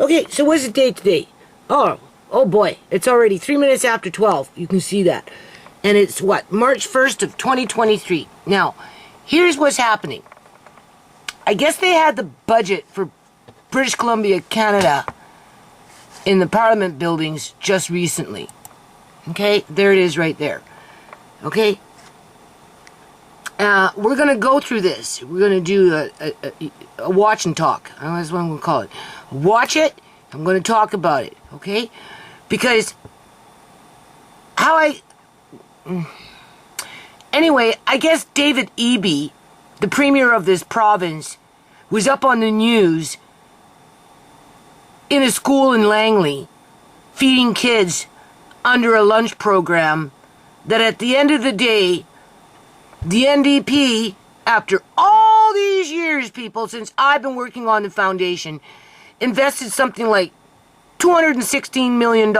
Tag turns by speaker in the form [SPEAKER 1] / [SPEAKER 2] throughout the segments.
[SPEAKER 1] Okay, so what's the date today? Oh boy, it's already 3 minutes after 12. You can see that. And it's what? March 1st of 2023. Now, here's what's happening. I guess they had the budget for British Columbia, Canada in the Parliament buildings just recently. Okay, there it is right there. Okay? We're going to go through this. We're going to do a watch and talk. That's what I'm going to call it. Watch it. I'm going to talk about it. Okay? Because Anyway, I guess David Eby, the premier of this province, was up on the news in a school in Langley feeding kids under a lunch program that at the end of the day, the NDP, after all these years, people, since I've been working on the foundation, invested something like $216 million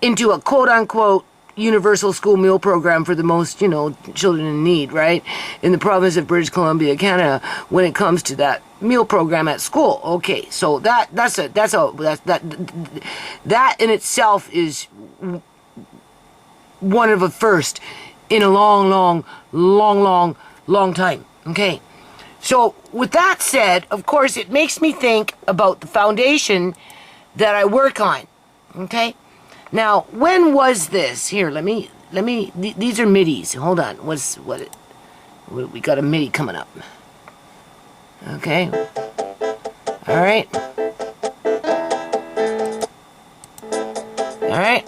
[SPEAKER 1] into a quote-unquote universal school meal program for the most, children in need, right? In the province of British Columbia, Canada, when it comes to that meal program at school. Okay, so that in itself is one of a first in a long time. Okay. So with that said, of course, it makes me think about the foundation that I work on. Okay? Now, when was this? Here, let me these are middies. Hold on. We got a MIDI coming up. Okay. All right. All right.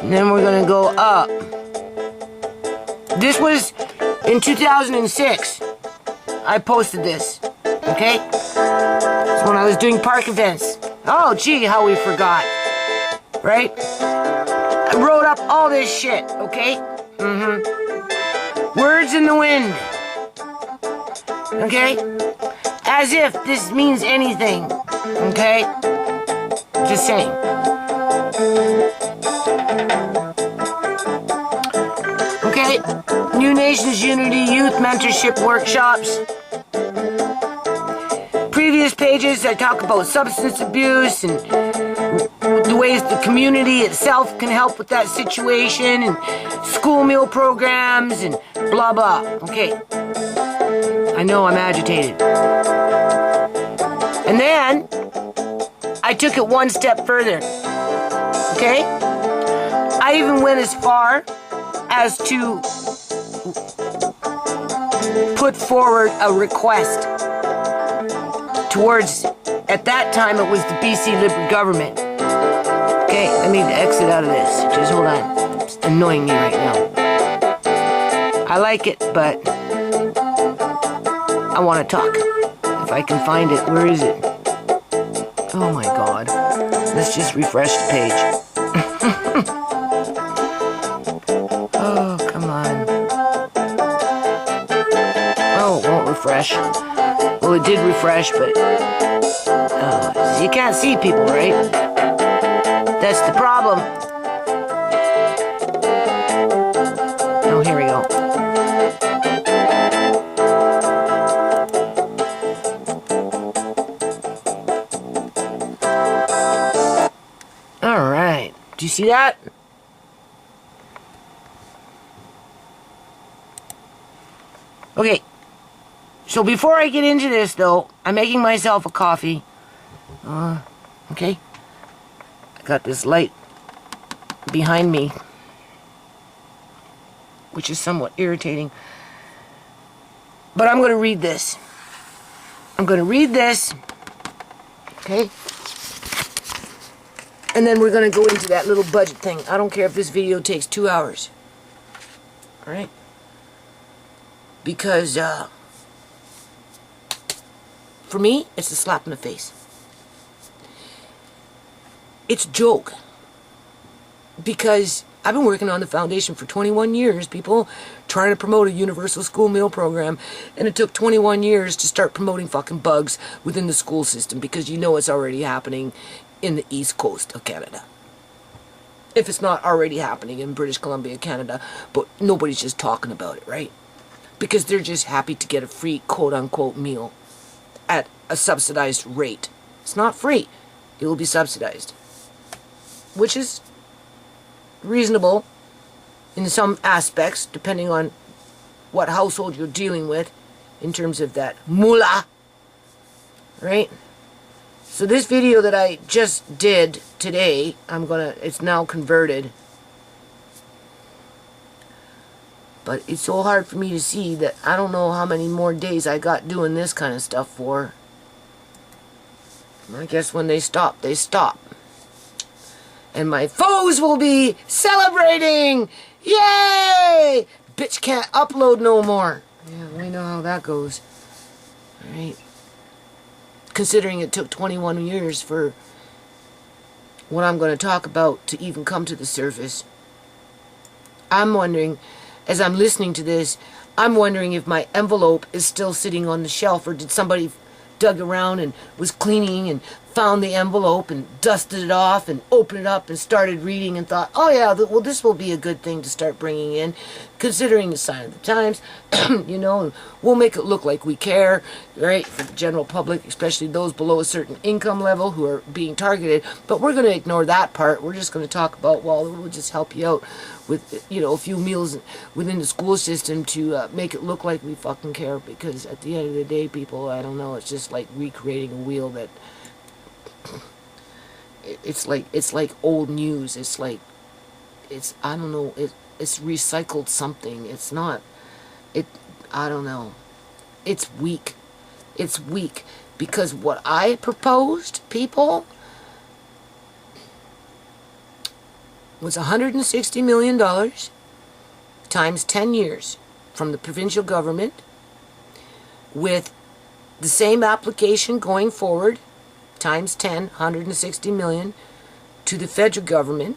[SPEAKER 1] And then we're going to go up. This was in 2006. I posted this. Okay? It's when I was doing park events. Oh, gee, how we forgot. Right? I wrote up all this shit, okay? Words in the wind. Okay? As if this means anything. Okay? Just saying. Okay? New Nations Unity Youth Mentorship Workshops. Previous pages, I talk about substance abuse and the ways the community itself can help with that situation, and school meal programs and blah blah. Okay. I know I'm agitated. And then I took it one step further. Okay? I even went as far as to put forward a request towards, at that time it was the BC Liberal government. Okay, I need to exit out of this. Just hold on. It's annoying me right now. I like it, but I want to talk. If I can find it, where is it? Oh my god. Let's just refresh the page. Oh, come on. Oh, it won't refresh. Well, it did refresh, but you can't see people, right? That's the problem. Oh, here we go. All right. Do you see that? Okay. So before I get into this, though, I'm making myself a coffee. Okay. I got this light behind me, which is somewhat irritating. But I'm going to read this. I'm going to read this. Okay. And then we're going to go into that little budget thing. I don't care if this video takes 2 hours. Alright? Because, for me, it's a slap in the face. It's a joke. Because I've been working on the foundation for 21 years, people, trying to promote a universal school meal program, and it took 21 years to start promoting fucking bugs within the school system, because you know it's already happening in the east coast of Canada. If it's not already happening in British Columbia, Canada, but nobody's just talking about it, right? Because they're just happy to get a free quote-unquote meal. at a subsidized rate. It's not free. It will be subsidized, which is reasonable in some aspects, depending on what household you're dealing with in terms of that moolah, right? So this video that I just did today, it's now converted. But it's so hard for me to see that I don't know how many more days I got doing this kind of stuff for. I guess when they stop, they stop. And my foes will be celebrating! Yay! Bitch can't upload no more. Yeah, we know how that goes. Alright. Considering it took 21 years for what I'm going to talk about to even come to the surface. I'm wondering, as I'm listening to this, I'm wondering if my envelope is still sitting on the shelf, or did somebody dug around and was cleaning and found the envelope and dusted it off and opened it up and started reading and thought, oh yeah, well, this will be a good thing to start bringing in, considering the sign of the times. You know, we'll make it look like we care, right, for the general public, especially those below a certain income level who are being targeted. But we're going to ignore that part. We're just going to talk about, well, we'll just help you out with, you know, a few meals within the school system to make it look like we fucking care, because at the end of the day, people, I don't know, it's just like recreating a wheel that it's like old news. It's like, I don't know, it's recycled something. It's not, I don't know. It's weak. It's weak because what I proposed, people, was $160 million times 10 years from the provincial government, with the same application going forward times 10, $160 million to the federal government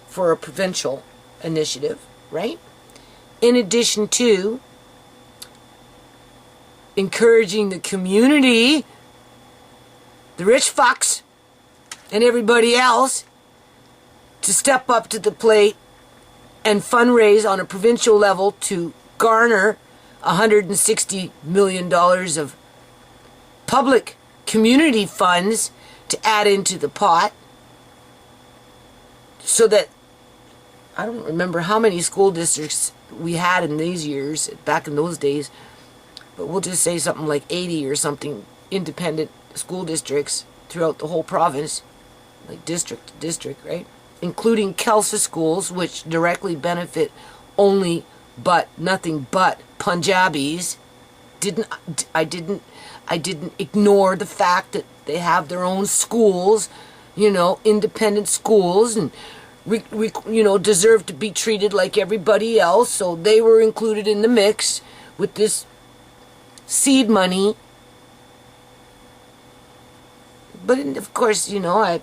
[SPEAKER 1] for a provincial initiative, right? In addition to encouraging the community, the rich fucks, and everybody else to step up to the plate and fundraise on a provincial level to garner $160 million of public community funds to add into the pot, so that, I don't remember how many school districts we had in these years, back in those days, but we'll just say something like 80 or something independent school districts throughout the whole province, like district to district, right? Including Kelsey schools, which directly benefit only but nothing but Punjabis. I didn't ignore the fact that they have their own schools, you know, independent schools, and you know, deserve to be treated like everybody else. So they were included in the mix with this seed money. But of course, you know,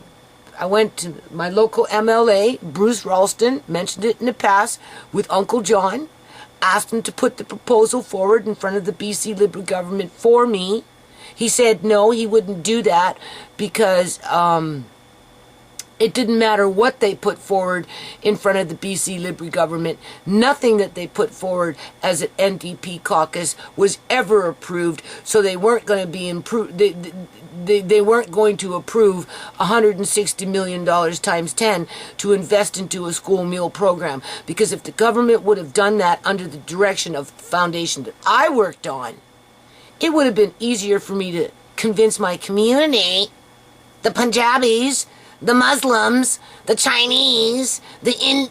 [SPEAKER 1] I went to my local MLA, Bruce Ralston, mentioned it in the past, with Uncle John, asked him to put the proposal forward in front of the BC Liberal government for me. He said no, he wouldn't do that because it didn't matter what they put forward in front of the BC Liberal government. Nothing that they put forward as an NDP caucus was ever approved, so they weren't going to be improved. They weren't going to approve $160 million times 10 to invest into a school meal program. Because if the government would have done that under the direction of the foundation that I worked on, it would have been easier for me to convince my community, the Punjabis, the Muslims, the Chinese, the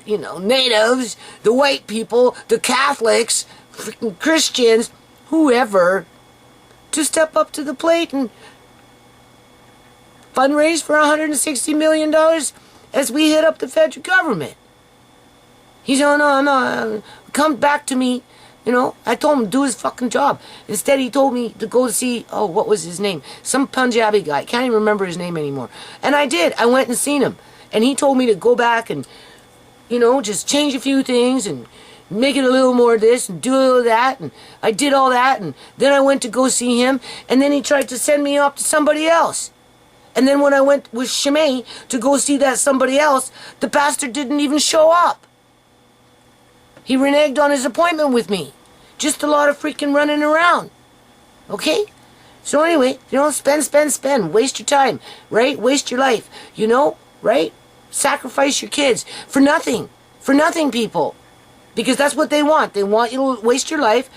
[SPEAKER 1] you know, natives, the white people, the Catholics, freaking Christians, whoever, to step up to the plate and fundraise for $160 million as we hit up the federal government. He said, oh, no, come back to me. You know, I told him to do his fucking job. Instead, he told me to go see, oh, what was his name? Some Punjabi guy. Can't even remember his name anymore. And I did. I went and seen him. And he told me to go back and, you know, just change a few things and make it a little more of this and do a little of that. And I did all that. And then I went to go see him. And then he tried to send me off to somebody else. And then when I went with Shimei to go see that somebody else, the bastard didn't even show up. He reneged on his appointment with me. Just a lot of freaking running around. Okay? So anyway, spend. Waste your time, right? Waste your life, right? Sacrifice your kids for nothing. For nothing, people. Because that's what they want. They want you to waste your life,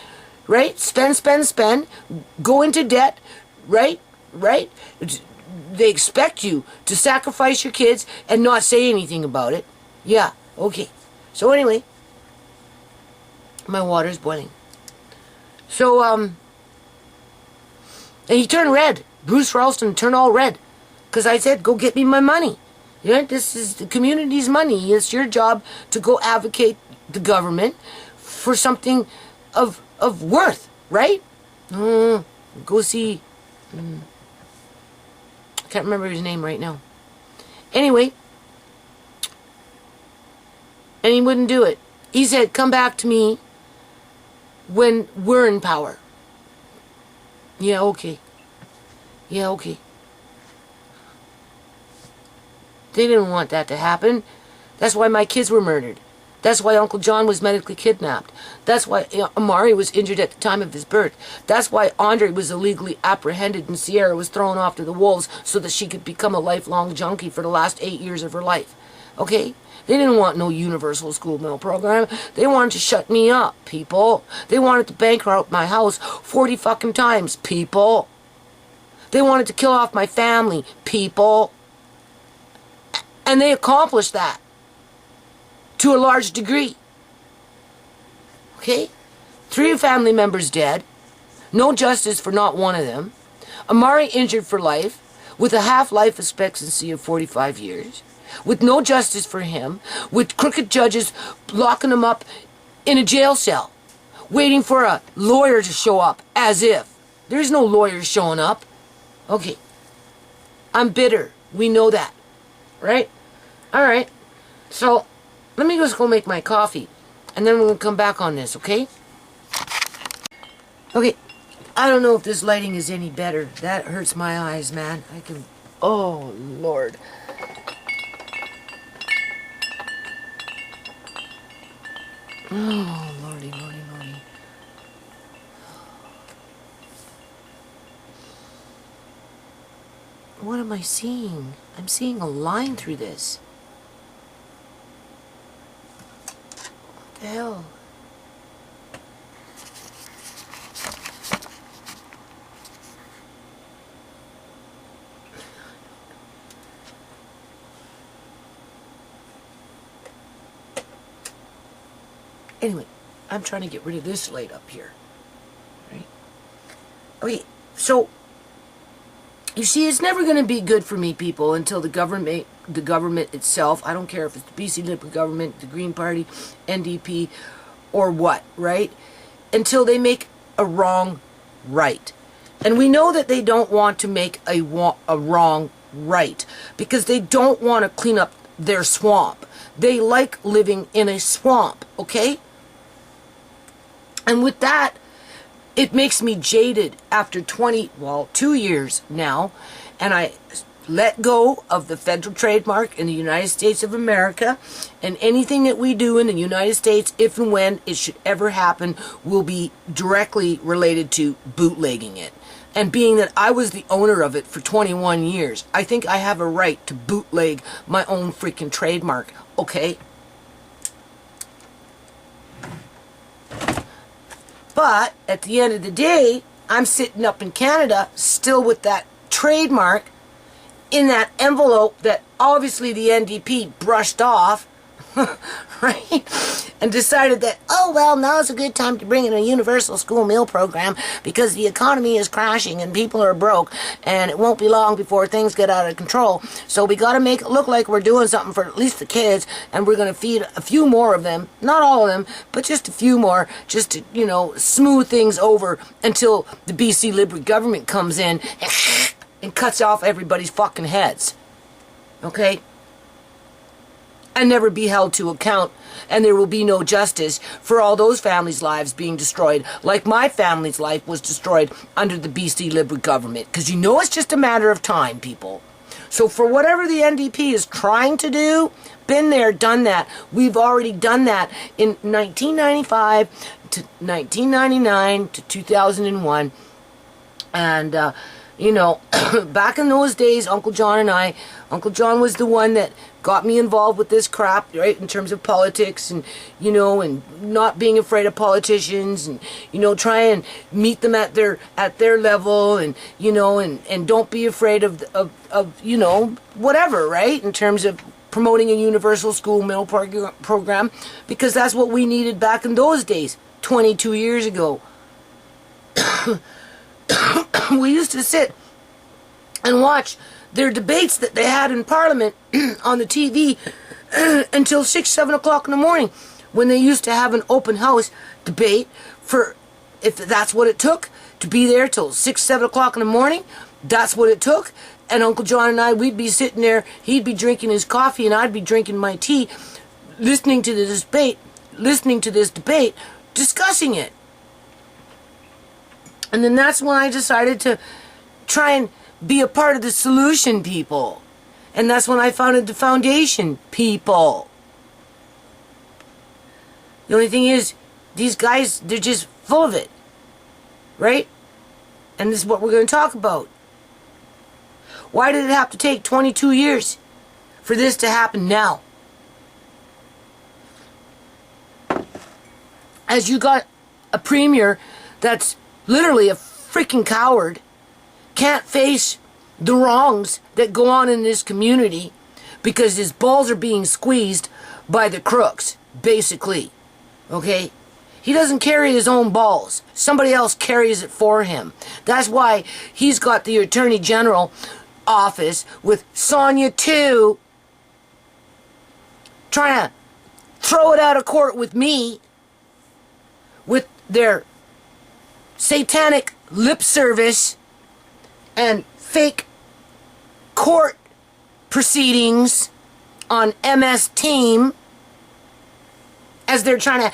[SPEAKER 1] right? Spend. Go into debt, right? Right? They expect you to sacrifice your kids and not say anything about it. Yeah, okay. So anyway, my water's boiling. So, and he turned red. Bruce Ralston turned all red. Because I said, go get me my money. Yeah, this is the community's money. It's your job to go advocate the government for something of worth, right? Go see... I can't remember his name right now. Anyway, and he wouldn't do it. He said, come back to me when we're in power. Yeah, okay. Yeah, okay. They didn't want that to happen. That's why my kids were murdered. That's why Uncle John was medically kidnapped. That's why Amari was injured at the time of his birth. That's why Andre was illegally apprehended and Sierra was thrown off to the wolves so that she could become a lifelong junkie for the last 8 years of her life. Okay? They didn't want no universal school meal program. They wanted to shut me up, people. They wanted to bankrupt my house 40 fucking times, people. They wanted to kill off my family, people. And they accomplished that. To a large degree. Okay? 3 family members dead. No justice for not one of them. Amari injured for life, with a half-life expectancy of 45 years. With no justice for him. With crooked judges locking him up in a jail cell. Waiting for a lawyer to show up, as if. There's no lawyer showing up. Okay. I'm bitter. We know that. Right? Alright. So... let me just go make my coffee, and then we'll come back on this, okay? Okay, I don't know if this lighting is any better. That hurts my eyes, man. I can... oh, Lord. Oh, lordy. What am I seeing? I'm seeing a line through this. What the hell? Anyway, I'm trying to get rid of this light up here. Right? Okay, so you see, it's never going to be good for me, people, until the government itself, I don't care if it's the BC Liberal government, the Green Party, NDP, or what, right? Until they make a wrong right. And we know that they don't want to make a wrong right, because they don't want to clean up their swamp. They like living in a swamp, okay? And with that, it makes me jaded after 2 years now, and I let go of the federal trademark in the United States of America, and anything that we do in the United States, if and when it should ever happen, will be directly related to bootlegging it. And being that I was the owner of it for 21 years, I think I have a right to bootleg my own freaking trademark, okay? But at the end of the day, I'm sitting up in Canada still with that trademark in that envelope that obviously the NDP brushed off, right? And decided that, oh, well, now's a good time to bring in a universal school meal program because the economy is crashing and people are broke and it won't be long before things get out of control. So we got to make it look like we're doing something for at least the kids, and we're going to feed a few more of them, not all of them, but just a few more, just to, you know, smooth things over until the BC Liberal government comes in and cuts off everybody's fucking heads. Okay? And never be held to account, and there will be no justice for all those families' lives being destroyed, like my family's life was destroyed under the BC Liberal government. Because you know it's just a matter of time, people. So for whatever the NDP is trying to do, been there, done that. We've already done that in 1995 to 1999 to 2001. And, you know, back in those days, Uncle John was the one that got me involved with this crap, right, in terms of politics and, you know, and not being afraid of politicians and, you know, try and meet them at their level and, you know, and don't be afraid of, you know, whatever, right, in terms of promoting a universal school meal program, because that's what we needed back in those days, 22 years ago. We used to sit and watch their debates that they had in Parliament on the TV until 6, 7 o'clock in the morning, when they used to have an open house debate for, if that's what it took, to be there till 6, 7 o'clock in the morning. That's what it took. And Uncle John and I, we'd be sitting there, he'd be drinking his coffee and I'd be drinking my tea, listening to this debate, discussing it. And then that's when I decided to try and be a part of the solution, people. And that's when I founded the foundation, people. The only thing is, these guys, they're just full of it. Right? And this is what we're going to talk about. Why did it have to take 22 years for this to happen now? As you got a premier that's literally a freaking coward, can't face the wrongs that go on in this community because his balls are being squeezed by the crooks, basically. Okay? He doesn't carry his own balls. Somebody else carries it for him. That's why he's got the Attorney General office with Sonia 2 trying to throw it out of court with me with their satanic lip service and fake court proceedings on MS Team, as they're trying to,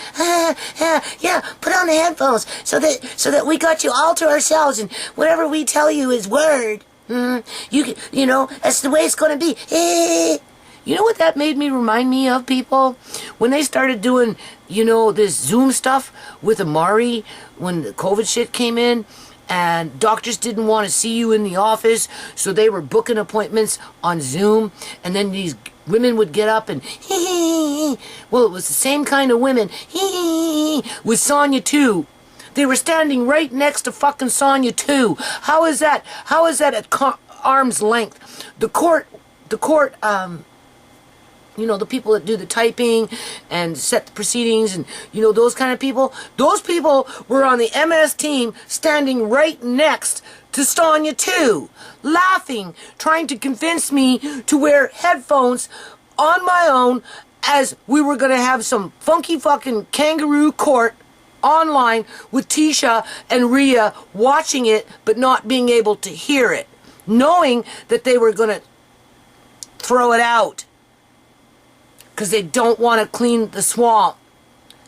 [SPEAKER 1] yeah, put on the headphones so that we got you all to ourselves and whatever we tell you is word. You know, that's the way it's going to be. You know what that made me remind me of, people? When they started doing, you know, this Zoom stuff with Amari, when the COVID shit came in, and doctors didn't want to see you in the office, so they were booking appointments on Zoom, and then these women would get up and, well, it was the same kind of women, with Sonia 2. They were standing right next to fucking Sonia 2. How is that? How is that at arm's length? The court, you know, the people that do the typing and set the proceedings and, you know, those kind of people, those people were on the MS Team standing right next to Sonia 2, laughing, trying to convince me to wear headphones on my own as we were going to have some funky fucking kangaroo court online with Tisha and Rhea watching it but not being able to hear it, knowing that they were going to throw it out because they don't want to clean the swamp,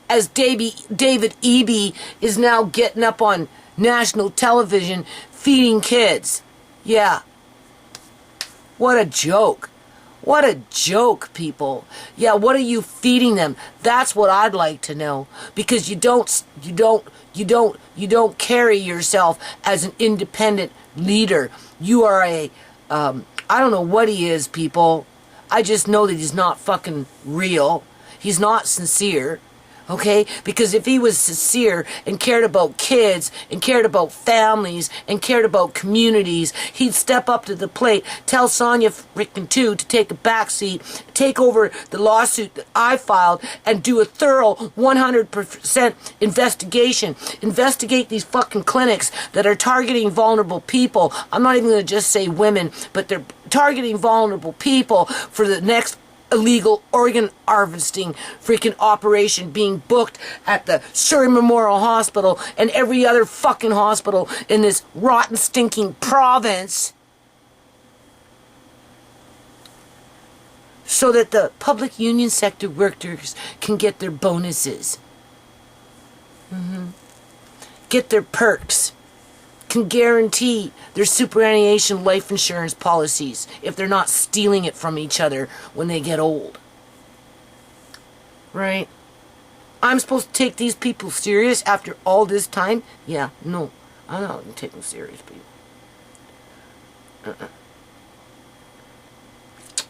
[SPEAKER 1] as David Eby is now getting up on national television feeding kids. Yeah. What a joke. What a joke, people. Yeah, what are you feeding them? That's what I'd like to know. Because you don't carry yourself as an independent leader. You are I don't know what he is, people. I just know that he's not fucking real. He's not sincere. Okay? Because if he was sincere and cared about kids and cared about families and cared about communities, he'd step up to the plate, tell Sonia freaking 2 to take a back seat, take over the lawsuit that I filed, and do a thorough 100% investigation. Investigate these fucking clinics that are targeting vulnerable people. I'm not even going to just say women, but they're targeting vulnerable people for the next illegal organ harvesting freaking operation being booked at the Surrey Memorial Hospital and every other fucking hospital in this rotten, stinking province, so that the public union sector workers can get their bonuses, get their perks, can guarantee their superannuation life insurance policies if they're not stealing it from each other when they get old. Right? I'm supposed to take these people serious after all this time? Yeah, no. I'm not going to take them serious, people.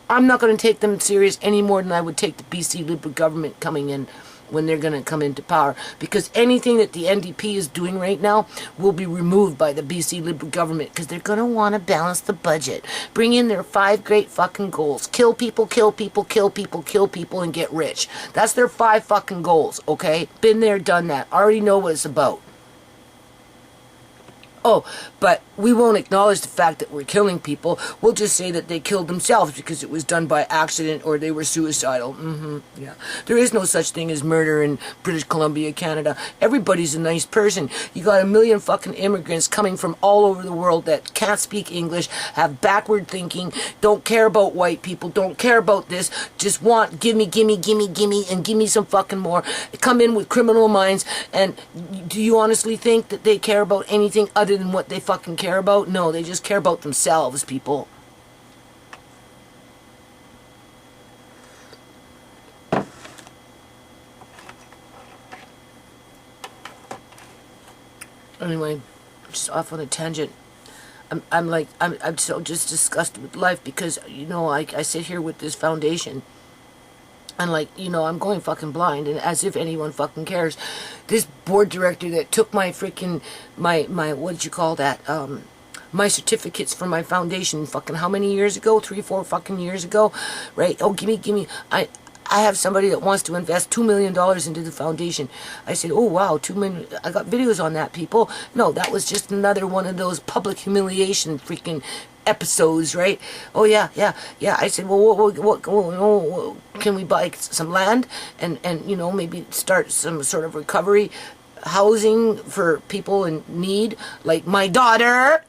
[SPEAKER 1] I'm not going to take them serious any more than I would take the BC Liberal government coming in when they're going to come into power. Because anything that the NDP is doing right now will be removed by the BC Liberal government because they're going to want to balance the budget. Bring in their 5 great fucking goals. Kill people, kill people, kill people, kill people, and get rich. That's their 5 fucking goals, okay? Been there, done that. Already know what it's about. Oh, but we won't acknowledge the fact that we're killing people. We'll just say that they killed themselves because it was done by accident or they were suicidal. Yeah. There is no such thing as murder in British Columbia, Canada. Everybody's a nice person. You got a million fucking immigrants coming from all over the world that can't speak English, have backward thinking, don't care about white people, don't care about this, just want gimme, gimme, gimme, gimme, and give me some fucking more. Come in with criminal minds, and do you honestly think that they care about anything other than what they fucking care about? No, they just care about themselves, people. Anyway, just off on a tangent. I'm so just disgusted with life because, you know, I sit here with this foundation and, like, you know, I'm going fucking blind, and as if anyone fucking cares. This board director that took my freaking, my what'd you call that, my certificates for my foundation fucking how many years ago? 3, 4 fucking years ago, right? Oh, gimme, I have somebody that wants to invest $2 million into the foundation. I said, oh wow, $2 million, I got videos on that, people. No, that was just another one of those public humiliation freaking episodes, right? Oh yeah. I said, well, what can we buy some land and you know, maybe start some sort of recovery housing for people in need, like my daughter.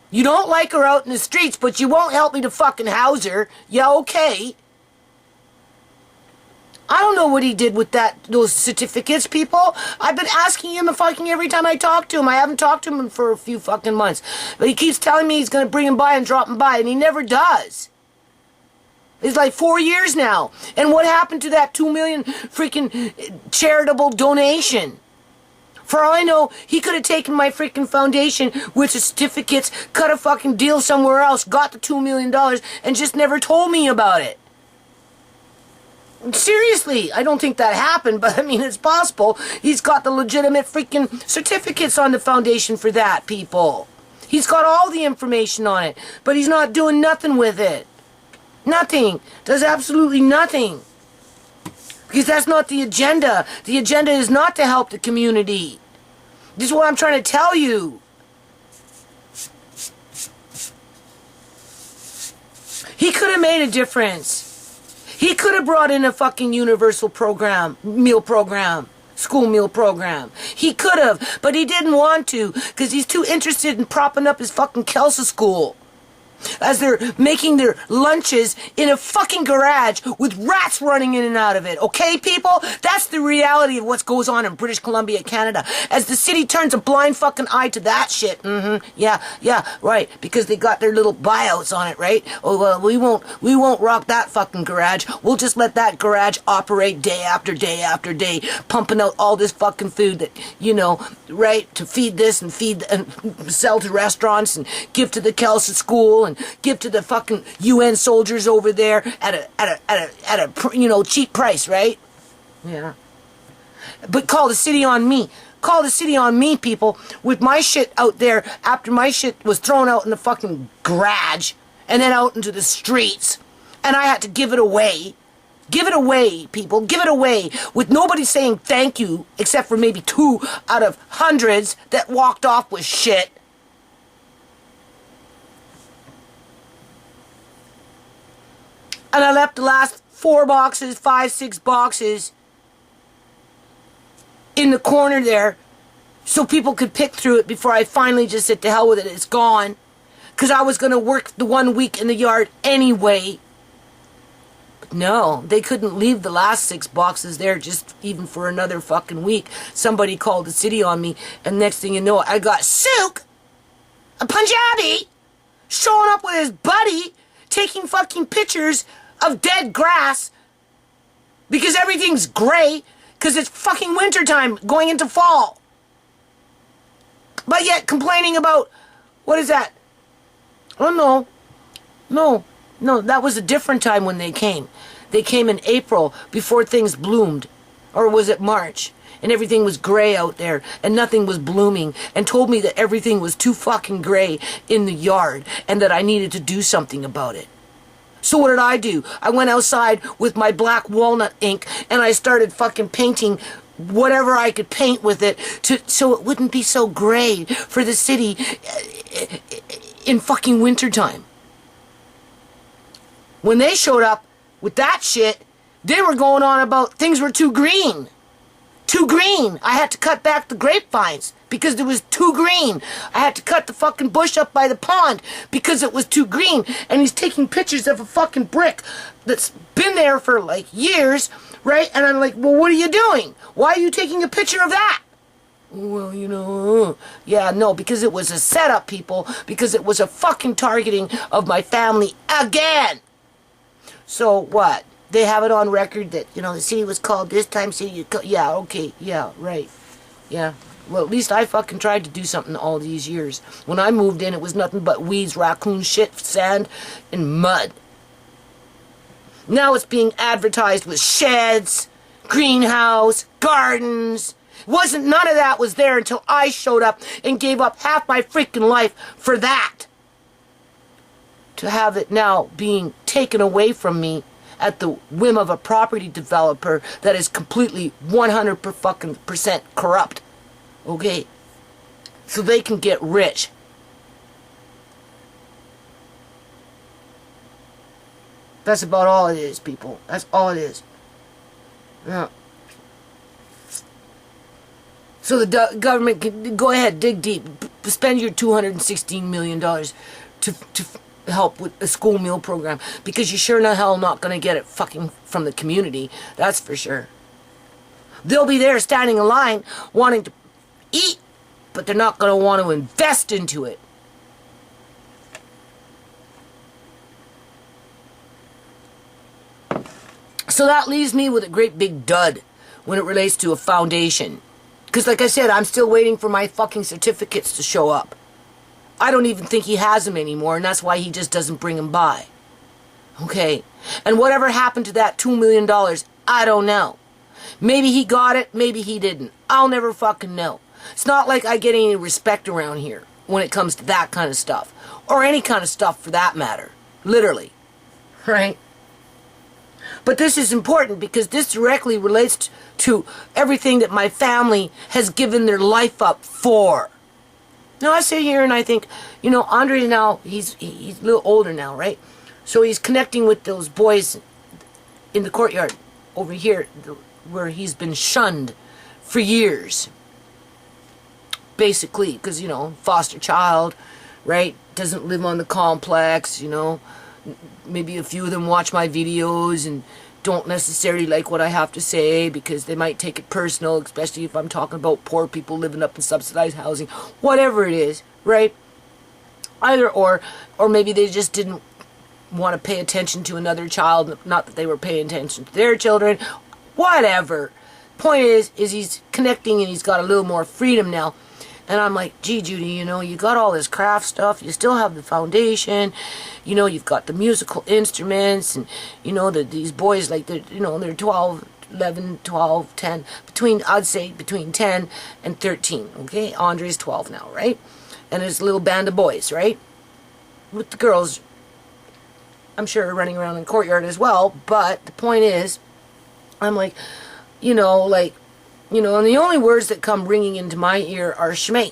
[SPEAKER 1] You don't like her out in the streets, but you won't help me to fucking house her. Yeah, okay. I don't know what he did with those certificates, people. I've been asking him fucking every time I talk to him. I haven't talked to him for a few fucking months. But he keeps telling me he's going to bring him by and drop him by, and he never does. It's like 4 years now. And what happened to that 2 million freaking charitable donation? For all I know, he could have taken my freaking foundation with the certificates, cut a fucking deal somewhere else, got the $2 million, and just never told me about it. Seriously, I don't think that happened, but I mean, it's possible. He's got the legitimate freaking certificates on the foundation for that, people. He's got all the information on it, but he's not doing nothing with it. Nothing. Does absolutely nothing. Because that's not the agenda. The agenda is not to help the community. This is what I'm trying to tell you. He could have made a difference. He could have brought in a fucking universal program, meal program, school meal program. He could have, but he didn't want to because he's too interested in propping up his fucking Kelsa school as they're making their lunches in a fucking garage with rats running in and out of it. Okay, people? That's the reality of what goes on in British Columbia, Canada. As the city turns a blind fucking eye to that shit. Yeah, right. Because they got their little buyouts on it, right? Oh, well, we won't rock that fucking garage. We'll just let that garage operate day after day after day, pumping out all this fucking food that, you know, right, to feed this and feed and sell to restaurants and give to the Kelsa school and give to the fucking UN soldiers over there at a you know, cheap price, right? Yeah. But call the city on me. Call the city on me, people, with my shit out there after my shit was thrown out in the fucking garage and then out into the streets, and I had to give it away. Give it away, people. Give it away with nobody saying thank you except for maybe 2 out of hundreds that walked off with shit. And I left the last 4 boxes, 5, 6 boxes in the corner there so people could pick through it before I finally just said to hell with it, it's gone. Because I was going to work the 1 week in the yard anyway. But no, they couldn't leave the last 6 boxes there just even for another fucking week. Somebody called the city on me, and next thing you know, I got Sook, a Punjabi, showing up with his buddy, taking fucking pictures of dead grass because everything's gray because it's fucking wintertime going into fall. But yet complaining about, what is that? Oh, no, that was a different time when they came. They came in April before things bloomed. Or was it March? And everything was gray out there and nothing was blooming, and told me that everything was too fucking gray in the yard and that I needed to do something about it. So what did I do? I went outside with my black walnut ink and I started fucking painting whatever I could paint with it so it wouldn't be so gray for the city in fucking wintertime. When they showed up with that shit, they were going on about things were too green. Too green. I had to cut back the grapevines because it was too green. I had to cut the fucking bush up by the pond because it was too green. And he's taking pictures of a fucking brick that's been there for like years, right? And I'm like, well, what are you doing? Why are you taking a picture of that? Well, yeah, no, because it was a setup, people. Because it was a fucking targeting of my family again. So what? They have it on record that, the city was called this time, yeah, okay, yeah, right, yeah. Well, at least I fucking tried to do something all these years. When I moved in, it was nothing but weeds, raccoon shit, sand, and mud. Now it's being advertised with sheds, greenhouse, gardens. None of that was there until I showed up and gave up half my freaking life for that. To have it now being taken away from me at the whim of a property developer that is completely 100% corrupt. Okay? So they can get rich. That's about all it is, people. That's all it is. Yeah. So the government can go ahead, dig deep, spend your $216 million to help with a school meal program, because you're sure the hell not going to get it fucking from the community. That's for sure. They'll be there standing in line wanting to eat, but they're not going to want to invest into it. So that leaves me with a great big dud when it relates to a foundation. Because like I said, I'm still waiting for my fucking certificates to show up. I don't even think he has them anymore, and that's why he just doesn't bring them by. Okay? And whatever happened to that $2 million, I don't know. Maybe he got it, maybe he didn't. I'll never fucking know. It's not like I get any respect around here when it comes to that kind of stuff. Or any kind of stuff for that matter. Literally. Right? But this is important because this directly relates to everything that my family has given their life up for. Now I sit here and I think, Andre now, he's a little older now, right? So he's connecting with those boys in the courtyard over here where he's been shunned for years. Basically, because, foster child, right? Doesn't live on the complex, Maybe a few of them watch my videos and don't necessarily like what I have to say because they might take it personal, especially if I'm talking about poor people living up in subsidized housing. Whatever it is, right? Either or maybe they just didn't want to pay attention to another child, not that they were paying attention to their children. Whatever. Point is he's connecting and he's got a little more freedom now. And I'm like, gee, Judy, you got all this craft stuff. You still have the foundation. You've got the musical instruments. And, these boys, like, they're 12, 11, 12, 10. I'd say between 10 and 13, okay? Andre's 12 now, right? And there's a little band of boys, right? With the girls, I'm sure, running around in the courtyard as well. But the point is, I'm like, and the only words that come ringing into my ear are Shmay.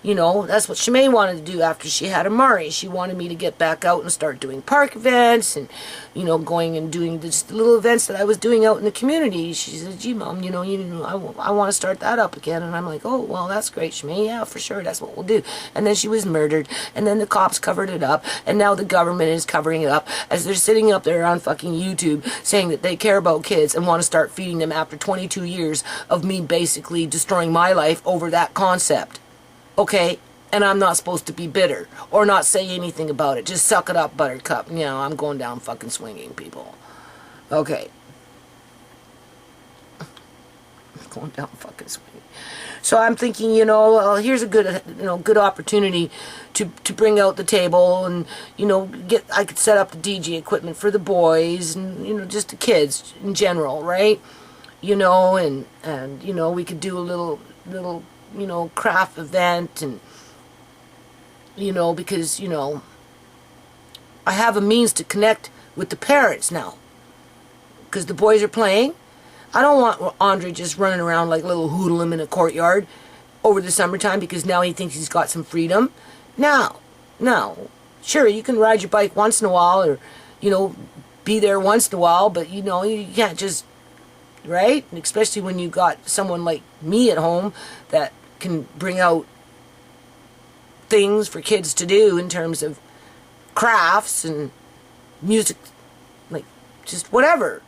[SPEAKER 1] That's what Shmay wanted to do after she had a Murray. She wanted me to get back out and start doing park events and, going and doing just the little events that I was doing out in the community. She said, gee, Mom, I want to start that up again. And I'm like, oh, well, that's great, Shmay. Yeah, for sure, that's what we'll do. And then she was murdered. And then the cops covered it up. And now the government is covering it up as they're sitting up there on fucking YouTube saying that they care about kids and want to start feeding them after 22 years of me basically destroying my life over that concept. Okay, and I'm not supposed to be bitter or not say anything about it. Just suck it up, buttercup. I'm going down fucking swinging, people. Okay. I'm going down fucking swinging. So I'm thinking, here's a good opportunity to bring out the table and, I could set up the DJ equipment for the boys and, just the kids in general, right? And we could do a little, craft event and, because, I have a means to connect with the parents now. Because the boys are playing. I don't want Andre just running around like little hoodlum in a courtyard over the summertime because now he thinks he's got some freedom. No. Sure, you can ride your bike once in a while or, be there once in a while, but, you can't just, right? And especially when you got someone like me at home that can bring out things for kids to do in terms of crafts and music, like just whatever.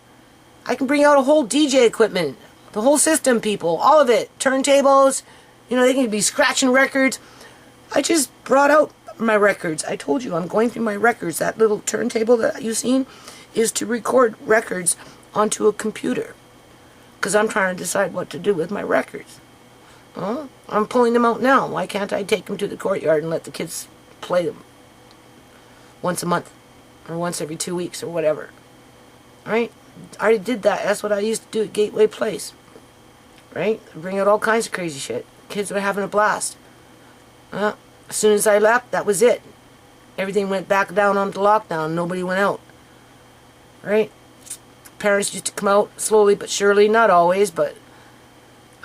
[SPEAKER 1] I can bring out a whole DJ equipment, the whole system, people, all of it, turntables, they can be scratching records. I just brought out my records. I told you I'm going through my records. That little turntable that you've seen is to record records onto a computer because I'm trying to decide what to do with my records. I'm pulling them out now. Why can't I take them to the courtyard and let the kids play them once a month or once every 2 weeks or whatever? Right? I already did that. That's what I used to do at Gateway Place. Right? Bring out all kinds of crazy shit. Kids were having a blast. As soon as I left, that was it. Everything went back down onto lockdown. Nobody went out. Right? Parents used to come out slowly but surely. Not always, but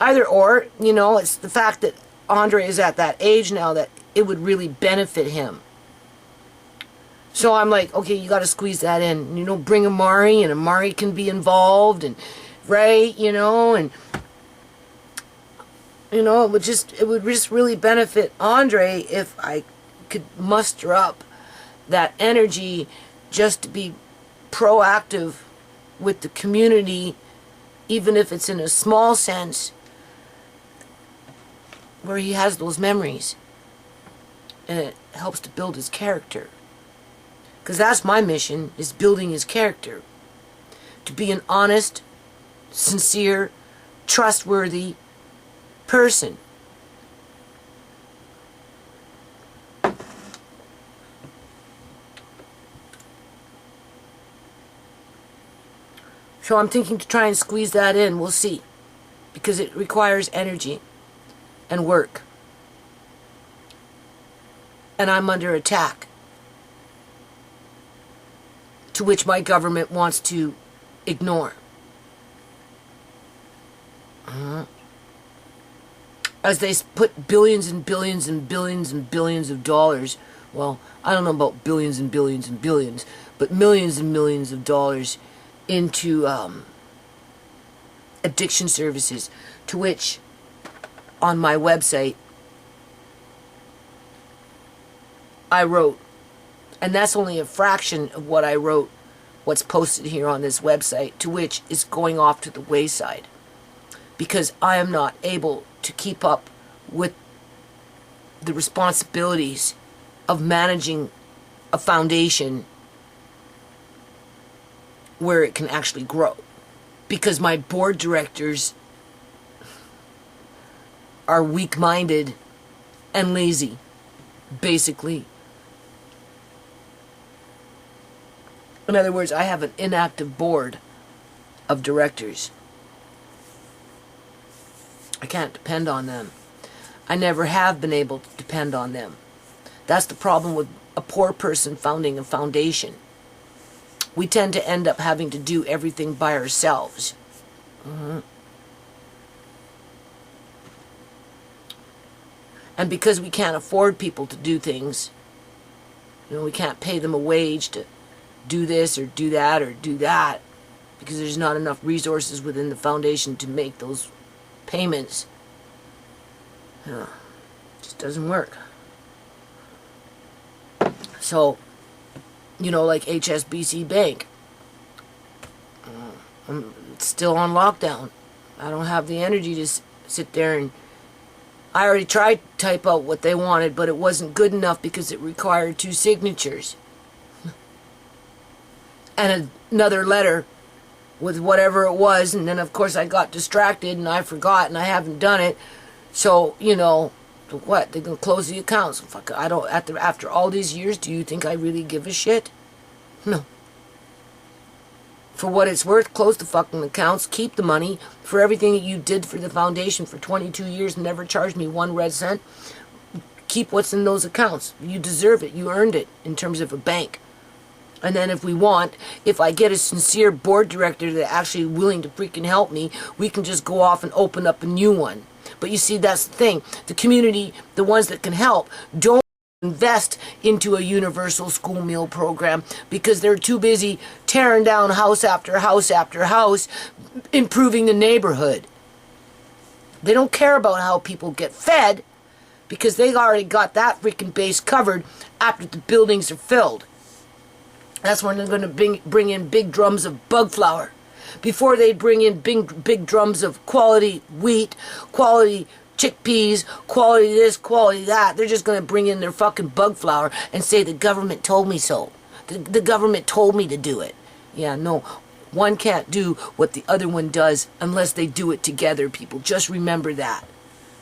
[SPEAKER 1] either or. It's the fact that Andre is at that age now that it would really benefit him. So I'm like, okay, you got to squeeze that in. Bring Amari, and Amari can be involved, and right, and it would just really benefit Andre if I could muster up that energy just to be proactive with the community, even if it's in a small sense, where he has those memories, and it helps to build his character. Because that's my mission, is building his character. To be an honest, sincere, trustworthy person. So I'm thinking to try and squeeze that in. We'll see. Because it requires energy and work. And I'm under attack, to which my government wants to ignore. As they put billions and billions and billions and billions of dollars, well, I don't know about billions and billions and billions, but millions and millions of dollars into addiction services, to which on my website I wrote, and that's only a fraction of what I wrote, what's posted here on this website, to which is going off to the wayside. Because I am not able to keep up with the responsibilities of managing a foundation where it can actually grow. Because my board directors are weak-minded and lazy, basically. In other words, I have an inactive board of directors. I can't depend on them. I never have been able to depend on them. That's the problem with a poor person founding a foundation. We tend to end up having to do everything by ourselves. And because we can't afford people to do things, we can't pay them a wage to do this or do that or do that, because there's not enough resources within the foundation to make those payments. It just doesn't work. So, like HSBC Bank, it's still on lockdown. I don't have the energy to sit there and I already tried to type out what they wanted, but it wasn't good enough because it required 2 signatures. And another letter with whatever it was, and then of course I got distracted and I forgot and I haven't done it. So, you know, what? They're going to close the accounts. Fuck, I don't, after all these years, do you think I really give a shit? No. For what it's worth, close the fucking accounts, keep the money for everything that you did for the foundation for 22 years and never charged me 1 red cent. Keep what's in those accounts. You deserve it. You earned it in terms of a bank. And then if I get a sincere board director that's actually willing to freaking help me, we can just go off and open up a new one. But you see, that's the thing. The community, the ones that can help, don't invest into a universal school meal program because they're too busy tearing down house after house after house, improving the neighborhood. They don't care about how people get fed because they already got that freaking base covered after the buildings are filled. That's when they're going to bring in big drums of bug flour. Before they bring in big drums of quality wheat, quality chickpeas, quality this, quality that, they're just going to bring in their fucking bug flour and say the government told me so. The government told me to do it. Yeah, no. One can't do what the other one does unless they do it together, people. Just remember that.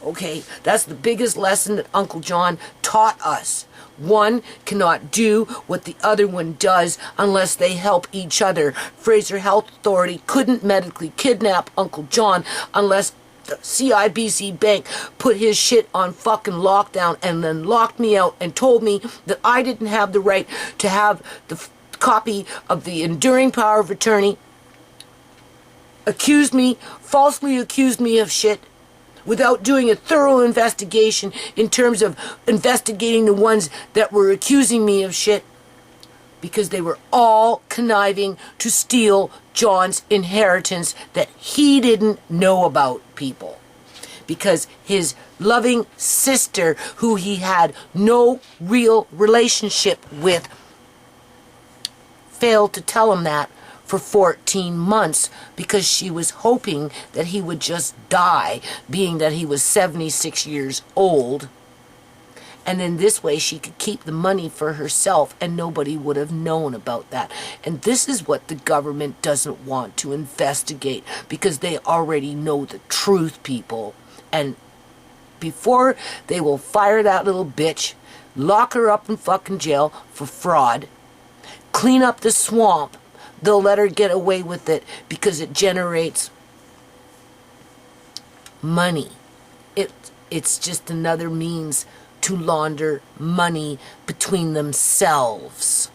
[SPEAKER 1] Okay? That's the biggest lesson that Uncle John taught us. One cannot do what the other one does unless they help each other. Fraser Health Authority couldn't medically kidnap Uncle John unless the CIBC Bank put his shit on fucking lockdown and then locked me out and told me that I didn't have the right to have the copy of the enduring power of attorney, falsely accused me of shit, without doing a thorough investigation in terms of investigating the ones that were accusing me of shit, because they were all conniving to steal John's inheritance that he didn't know about, people. Because his loving sister, who he had no real relationship with, failed to tell him that for 14 months because she was hoping that he would just die, being that he was 76 years old. And then this way she could keep the money for herself and nobody would have known about that. And this is what the government doesn't want to investigate because they already know the truth, people. And before they will fire that little bitch, lock her up in fucking jail for fraud, clean up the swamp, they'll let her get away with it because it generates money. It's just another means to launder money between themselves.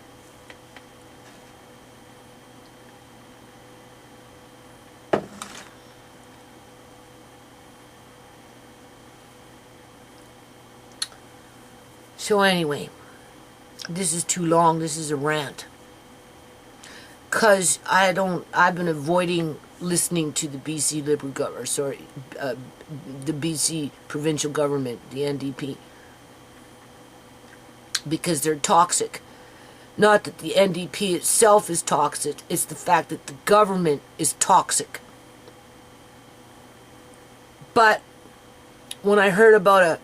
[SPEAKER 1] So anyway, this is too long. This is a rant. Because I've been avoiding listening to the BC Liberal government, the BC provincial government, the NDP, because they're toxic. Not that the NDP itself is toxic, it's the fact that the government is toxic. But when I heard about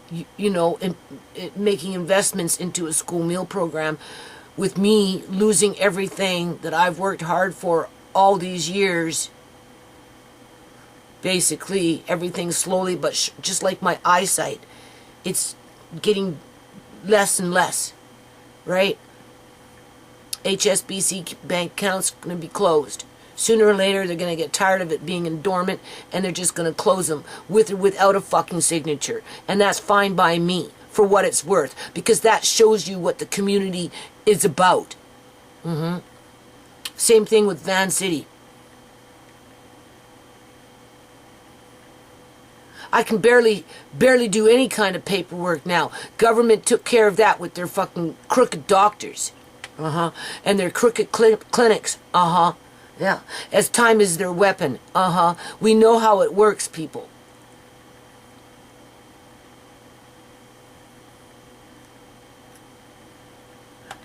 [SPEAKER 1] making investments into a school meal program, with me losing everything that I've worked hard for all these years, basically everything slowly, but just like my eyesight, it's getting less and less, right? HSBC bank accounts going to be closed. Sooner or later, they're going to get tired of it being in dormant, and they're just going to close them with or without a fucking signature. And that's fine by me, for what it's worth, because that shows you what the community is about. Same thing with Van City. I can barely do any kind of paperwork now. Government took care of that with their fucking crooked doctors. And their crooked clinics. Yeah. As time is their weapon. We know how it works, people.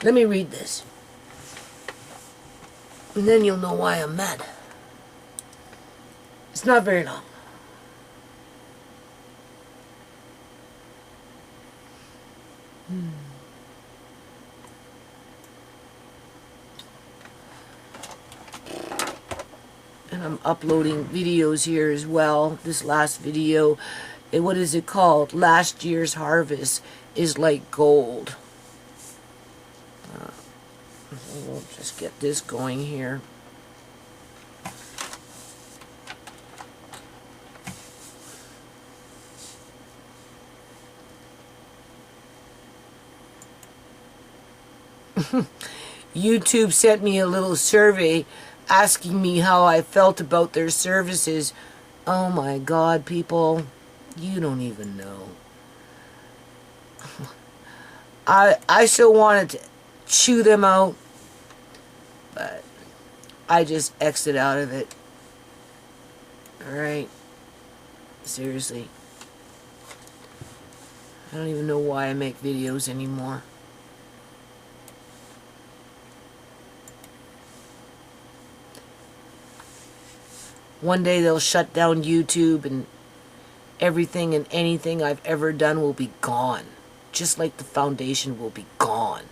[SPEAKER 1] Let me read this. And then you'll know why I'm mad. It's not very long. And I'm uploading videos here as well. This last video what is it called? Last year's harvest is like gold. We'll just get this going here. YouTube sent me a little survey asking me how I felt about their services. Oh my God, people, you don't even know. I so wanted to chew them out, but I just exit out of it. Alright? Seriously. I don't even know why I make videos anymore. One day they'll shut down YouTube and everything and anything I've ever done will be gone. Just like the foundation will be gone.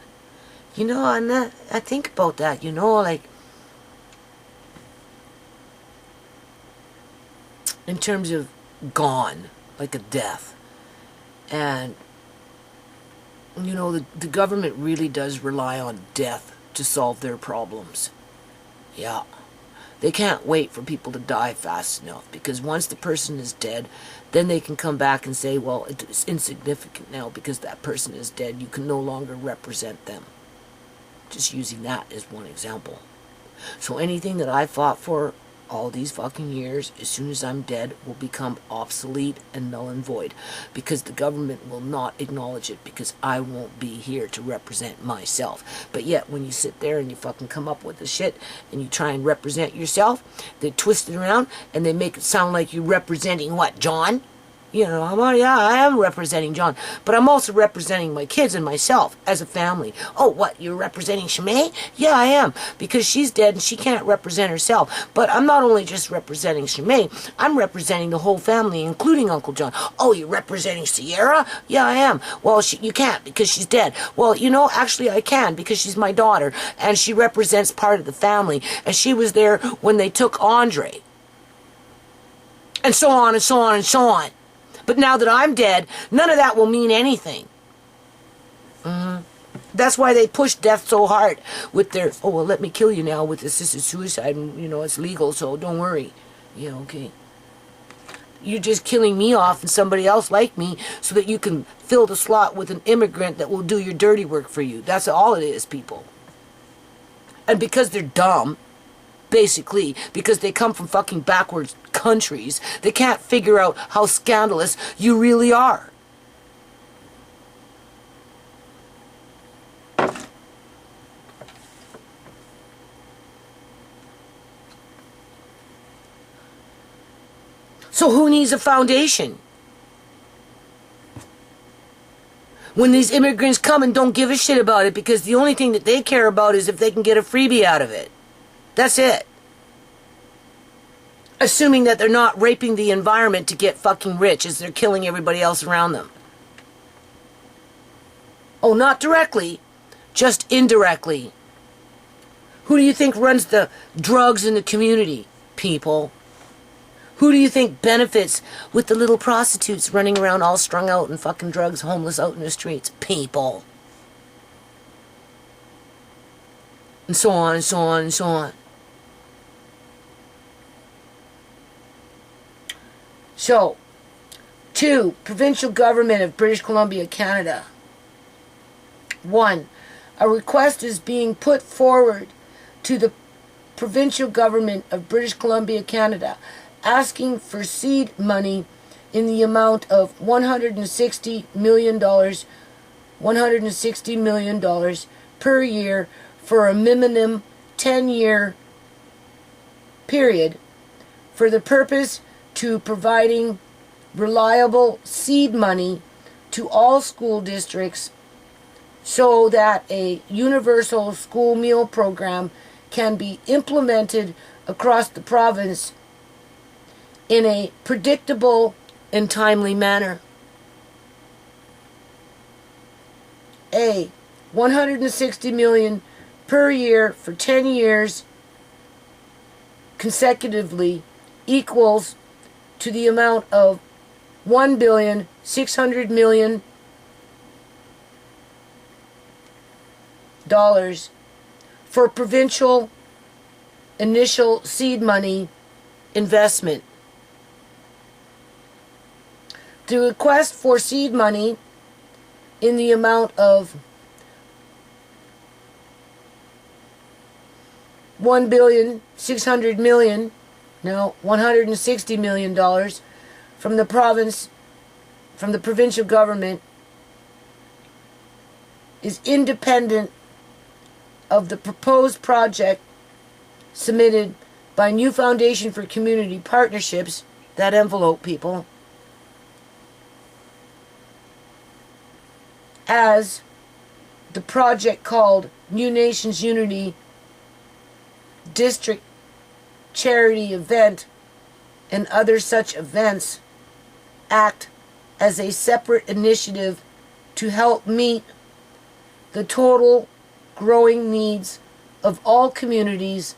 [SPEAKER 1] You know, I think about that, you know, like, in terms of gone, like a death. And, you know, the government really does rely on death to solve their problems. Yeah. They can't wait for people to die fast enough, because once the person is dead, then they can come back and say, well, it's insignificant now because that person is dead. You can no longer represent them. Just using that as one example. So anything that I fought for all these fucking years, as soon as I'm dead, will become obsolete and null and void, because the government will not acknowledge it, because I won't be here to represent myself. But yet when you sit there and you fucking come up with the shit and you try and represent yourself, they twist it around and they make it sound like you're representing what, John? You know, I am representing John, but I'm also representing my kids and myself as a family. Oh, what, you're representing Shimei? Yeah, I am, because she's dead and she can't represent herself. But I'm not only just representing Shimei, I'm representing the whole family, including Uncle John. Oh, you're representing Sierra? Yeah, I am. Well, you can't because she's dead. Well, you know, actually I can, because she's my daughter, and she represents part of the family, and she was there when they took Andre. And so on and so on and so on. But now that I'm dead, none of that will mean anything. That's why they push death so hard with their, oh, well, let me kill you now with assisted suicide. And, you know, it's legal, so don't worry. Yeah, okay. You're just killing me off and somebody else like me so that you can fill the slot with an immigrant that will do your dirty work for you. That's all it is, people. And because they're dumb, basically, because they come from fucking backwards countries, they can't figure out how scandalous you really are. So who needs a foundation? When these immigrants come and don't give a shit about it, because the only thing that they care about is if they can get a freebie out of it. That's it. Assuming that they're not raping the environment to get fucking rich as they're killing everybody else around them. Oh, not directly, just indirectly. Who do you think runs the drugs in the community, people? Who do you think benefits with the little prostitutes running around all strung out and fucking drugs, homeless out in the streets? People. And so on and so on and so on. So, 2, Provincial Government of British Columbia, Canada. 1, a request is being put forward to the Provincial Government of British Columbia, Canada, asking for seed money in the amount of $160 million per year for a minimum 10-year period for the purpose to providing reliable seed money to all school districts so that a universal school meal program can be implemented across the province in a predictable and timely manner. A, $160 million per year for 10 years consecutively equals to the amount of $1,600,000,000 for provincial initial seed money investment. The request for seed money in the amount of $1,600,000,000, no, $160 million from the provincial government is independent of the proposed project submitted by New Foundation for Community Partnerships, that envelope, people, as the project called New Nations Unity District Charity Event and other such events act as a separate initiative to help meet the total growing needs of all communities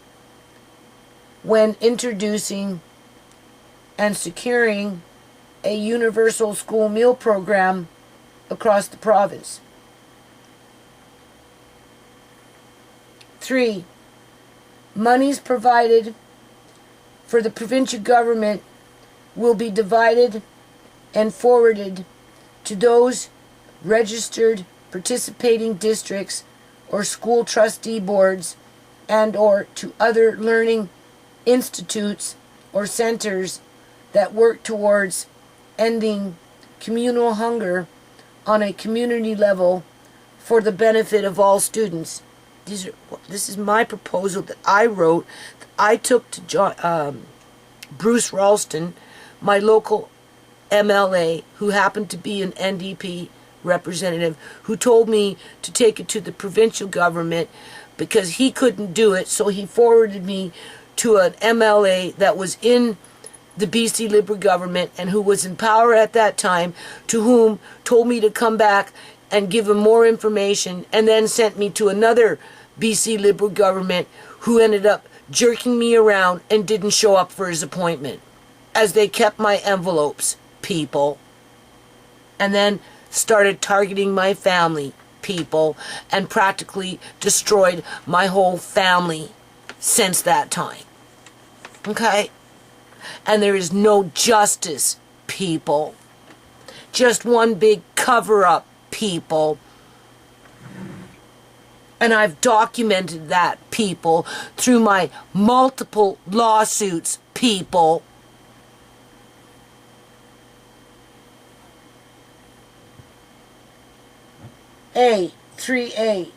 [SPEAKER 1] when introducing and securing a universal school meal program across the province. 3. Monies provided for the provincial government will be divided and forwarded to those registered participating districts or school trustee boards and or to other learning institutes or centers that work towards ending communal hunger on a community level for the benefit of all students. This is my proposal that I wrote. I took to Bruce Ralston, my local MLA, who happened to be an NDP representative, who told me to take it to the provincial government because he couldn't do it, so he forwarded me to an MLA that was in the BC Liberal government and who was in power at that time, to whom told me to come back and give him more information, and then sent me to another BC Liberal government who ended up jerking me around and didn't show up for his appointment, as they kept my envelopes, people, and then started targeting my family, people, and practically destroyed my whole family since that time. Okay? And there is no justice, people. Just one big cover-up, people. And I've documented that, people, through my multiple lawsuits, people. A, 3A.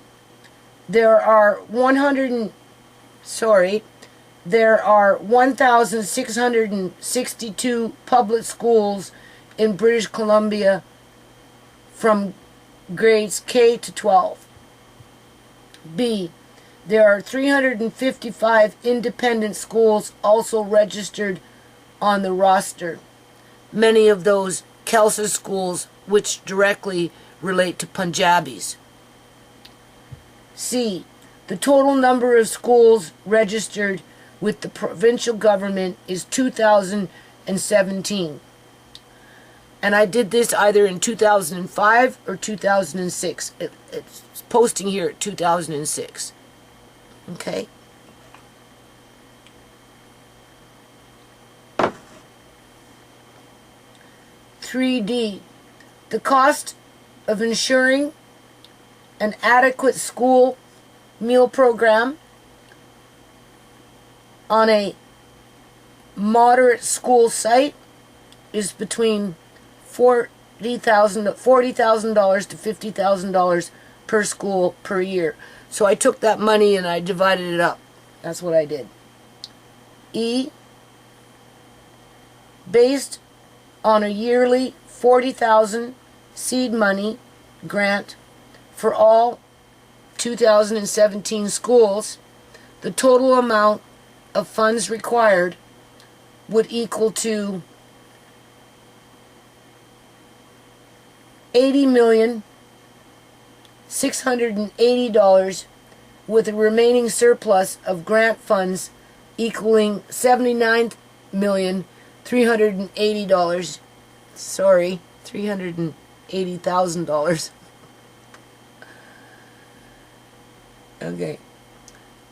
[SPEAKER 1] There are 1,662 public schools in British Columbia from grades K to 12. B, there are 355 independent schools also registered on the roster. Many of those Khalsa schools which directly relate to Punjabis. C, the total number of schools registered with the provincial government is 2,017. And I did this either in 2005 or 2006. It's posting here at 2006. Okay? (3D) The cost of ensuring an adequate school meal program on a moderate school site is between $40,000 to $50,000 per school per year. So I took that money and I divided it up. That's what I did. E, based on a yearly $40,000 seed money grant for all 2017 schools, the total amount of funds required would equal to $80,680,000, with a remaining surplus of grant funds equaling $79,380,000 Sorry, $380,000. Okay.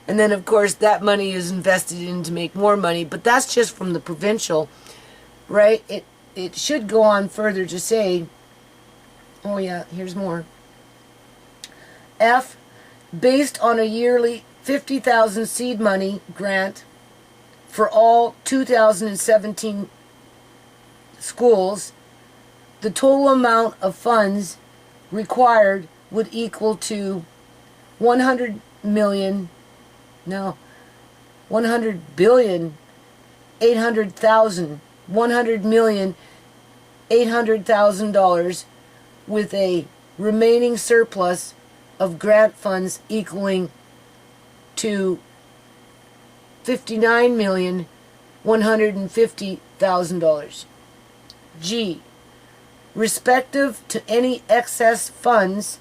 [SPEAKER 1] And then, of course, that money is invested in to make more money, but that's just from the provincial, right? It should go on further to say, oh yeah, here's more. F, based on a yearly 50,000 seed money grant for all 2017 schools, the total amount of funds required would equal to 100 billion, $800,000 with a remaining surplus of grant funds equaling to $59,150,000. G, respective to any excess funds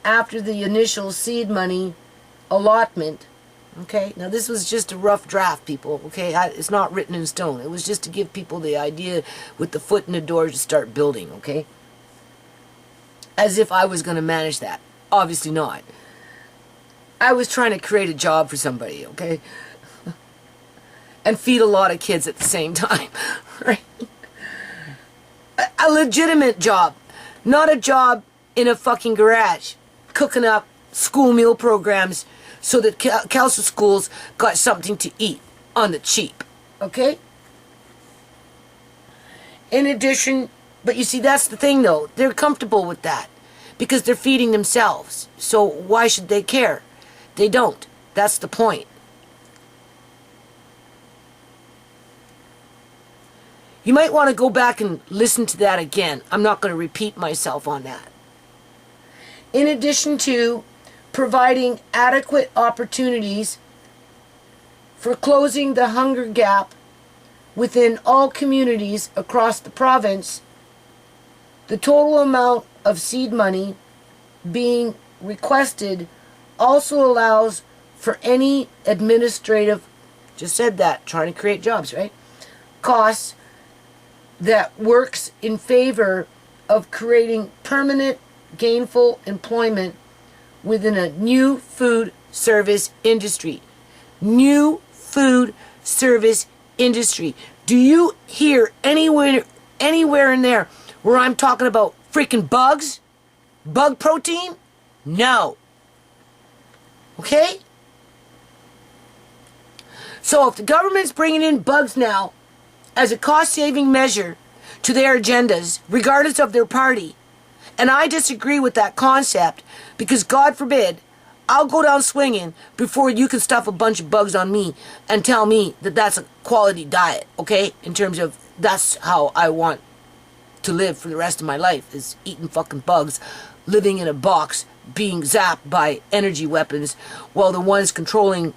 [SPEAKER 1] after the initial seed money allotment. Okay, now this was just a rough draft, people. Okay, it's not written in stone. It was just to give people the idea with the foot in the door to start building. Okay, as if I was going to manage that. Obviously not. I was trying to create a job for somebody. Okay, and feed a lot of kids at the same time. Right, a legitimate job, not a job in a fucking garage cooking up school meal programs so that Kelso schools got something to eat on the cheap. Okay? In addition, but you see, that's the thing though. They're comfortable with that because they're feeding themselves. So why should they care? They don't. That's the point. You might want to go back and listen to that again. I'm not going to repeat myself on that. In addition to providing adequate opportunities for closing the hunger gap within all communities across the province, the total amount of seed money being requested also allows for any administrative, just said that, trying to create jobs, right? Costs that works in favor of creating permanent gainful employment within a new food service industry. New food service industry. Do you hear anywhere in there where I'm talking about freaking bugs? Bug protein? No. Okay? So if the government's bringing in bugs now as a cost-saving measure to their agendas, regardless of their party, and I disagree with that concept because, God forbid, I'll go down swinging before you can stuff a bunch of bugs on me and tell me that that's a quality diet, okay? In terms of that's how I want to live for the rest of my life, is eating fucking bugs, living in a box, being zapped by energy weapons, while the ones controlling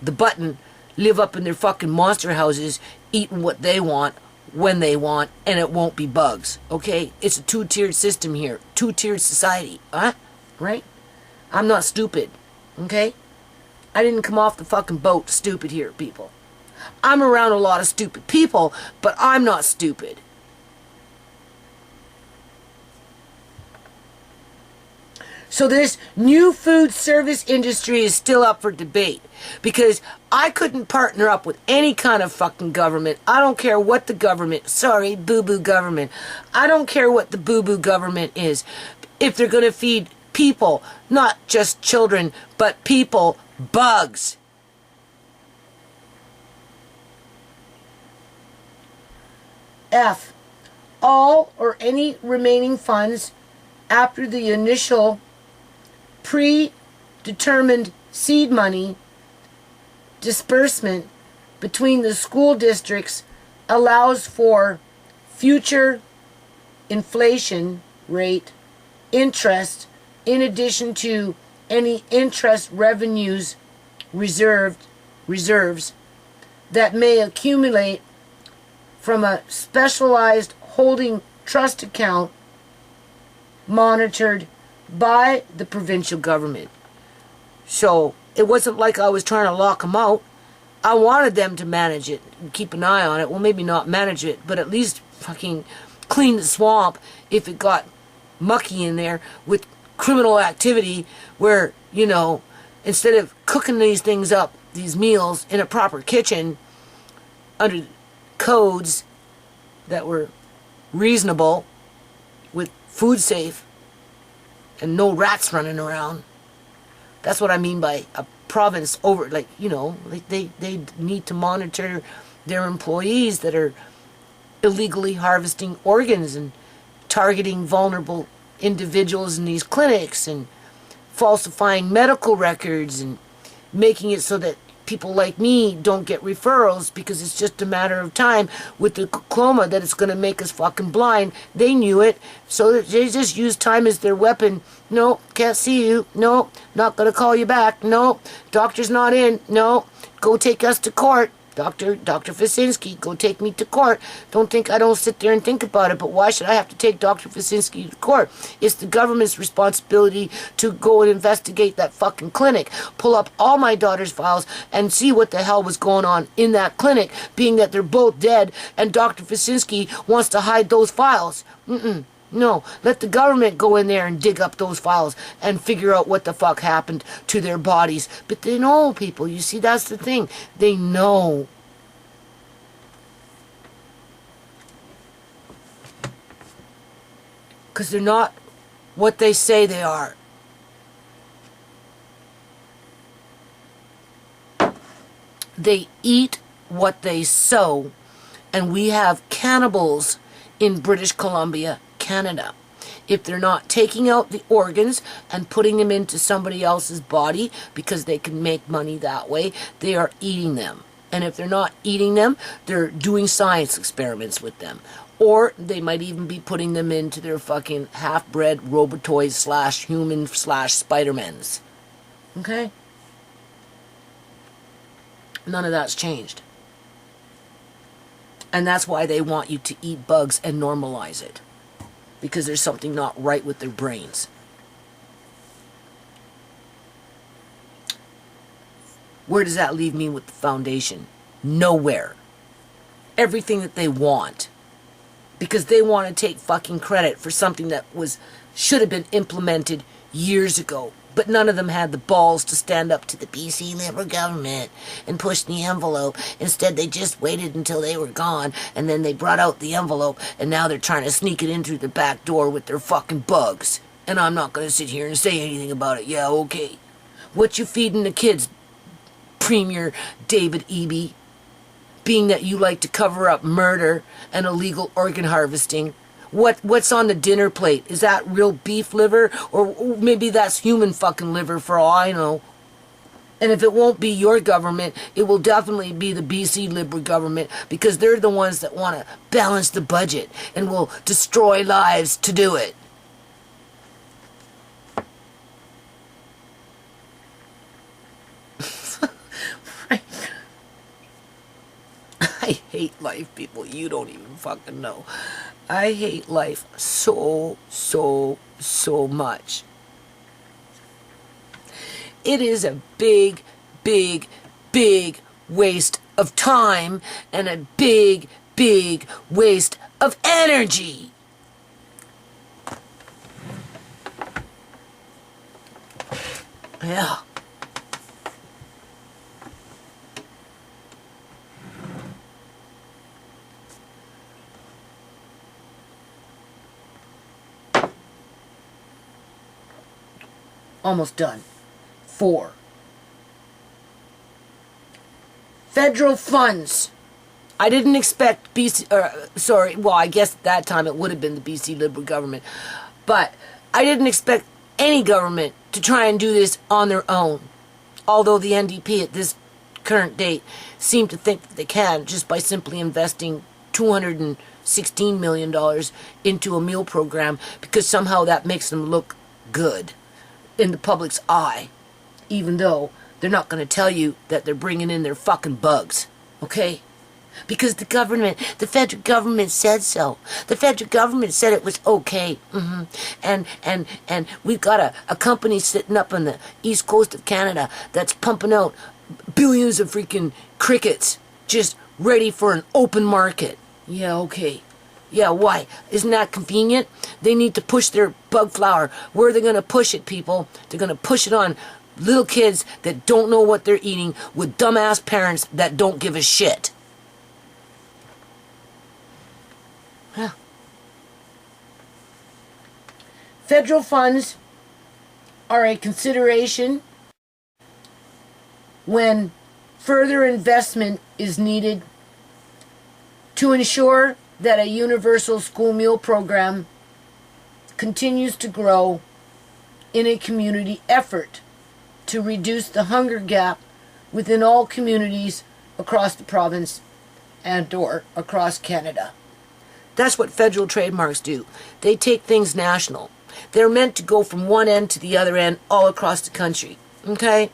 [SPEAKER 1] the button live up in their fucking monster houses, eating what they want, when they want, and it won't be bugs, okay? It's a two-tiered system here. Two-tiered society, huh? Right? I'm not stupid, okay? I didn't come off the fucking boat stupid here, people. I'm around a lot of stupid people, but I'm not stupid. So this new food service industry is still up for debate because I couldn't partner up with any kind of fucking government. I don't care what the government, sorry, boo-boo government. I don't care what the boo-boo government is. If they're going to feed people, not just children, but people, bugs. F, all or any remaining funds after the initial predetermined seed money disbursement between the school districts allows for future inflation rate interest in addition to any interest revenues reserves that may accumulate from a specialized holding trust account monitored by the provincial government. So it wasn't like I was trying to lock them out. I wanted them to manage it and keep an eye on it. Well, maybe not manage it, but at least fucking clean the swamp if it got mucky in there with criminal activity where, you know, instead of cooking these things up, these meals in a proper kitchen under codes that were reasonable with food safe and no rats running around. That's what I mean by a province over, like, you know, like they need to monitor their employees that are illegally harvesting organs and targeting vulnerable individuals in these clinics and falsifying medical records and making it so that people like me don't get referrals because it's just a matter of time with the glaucoma that it's going to make us fucking blind. They knew it, so that they just use time as their weapon. No, can't see you. No, not going to call you back. No, doctor's not in. No, go take us to court. Dr. Fasinski, go take me to court. Don't think I don't sit there and think about it, but why should I have to take Dr. Fasinski to court? It's the government's responsibility to go and investigate that fucking clinic, pull up all my daughter's files, and see what the hell was going on in that clinic, being that they're both dead, and Dr. Fasinski wants to hide those files. No, let the government go in there and dig up those files and figure out what the fuck happened to their bodies. But they know, people. You see, that's the thing. They know. Because they're not what they say they are. They eat what they sow. And we have cannibals in British Columbia, Canada. If they're not taking out the organs and putting them into somebody else's body because they can make money that way, they are eating them. And if they're not eating them, they're doing science experiments with them. Or they might even be putting them into their fucking half-bred robotoids / human / Spider-Mans. Okay? None of that's changed. And that's why they want you to eat bugs and normalize it. Because there's something not right with their brains. Where does that leave me with the foundation? Nowhere. Everything that they want. Because they want to take fucking credit for something that should have been implemented years ago. But none of them had the balls to stand up to the BC Liberal government and push the envelope. Instead, they just waited until they were gone, and then they brought out the envelope, and now they're trying to sneak it in through the back door with their fucking bugs. And I'm not going to sit here and say anything about it. Yeah, okay. What you feeding the kids, Premier David Eby? Being that you like to cover up murder and illegal organ harvesting. What's on the dinner plate? Is that real beef liver? Or maybe that's human fucking liver for all I know. And if it won't be your government, it will definitely be the BC Liberal government because they're the ones that want to balance the budget and will destroy lives to do it. I hate life, people. You don't even fucking know. I hate life so much. It is a big waste of time and a big waste of energy. Yeah. Almost done. 4. Federal funds. I didn't expect I guess at that time it would have been the BC Liberal government. But I didn't expect any government to try and do this on their own. Although the NDP at this current date seem to think that they can just by simply investing $216 million into a meal program because somehow that makes them look good in the public's eye, even though they're not going to tell you that they're bringing in their fucking bugs, okay? Because the federal government said so. The federal government said it was okay. And we've got a company sitting up on the east coast of Canada that's pumping out billions of freaking crickets just ready for an open market. Yeah, okay. Yeah, why? Isn't that convenient? They need to push their bug flour. Where are they going to push it, people? They're going to push it on little kids that don't know what they're eating with dumbass parents that don't give a shit. Yeah. Federal funds are a consideration when further investment is needed to ensure that a universal school meal program continues to grow in a community effort to reduce the hunger gap within all communities across the province and or across Canada. That's what federal trademarks do. They take things national. They're meant to go from one end to the other end all across the country. Okay?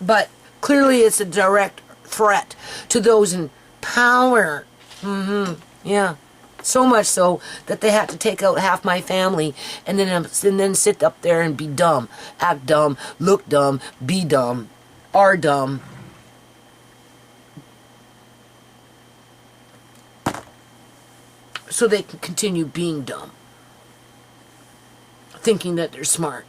[SPEAKER 1] But clearly it's a direct threat to those in power. Yeah. So much so that they had to take out half my family and then sit up there and be dumb. Act dumb, look dumb, be dumb, are dumb. So they can continue being dumb. Thinking that they're smart.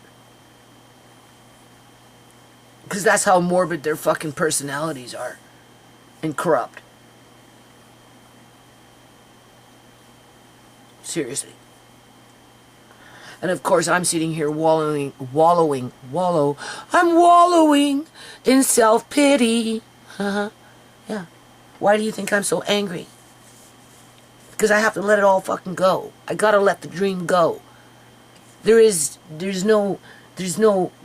[SPEAKER 1] Because that's how morbid their fucking personalities are. And corrupt. Seriously. And of course I'm sitting here I'm wallowing in self-pity. Yeah. Why do you think I'm so angry? Because I have to let it all fucking go. I gotta let the dream go. There's no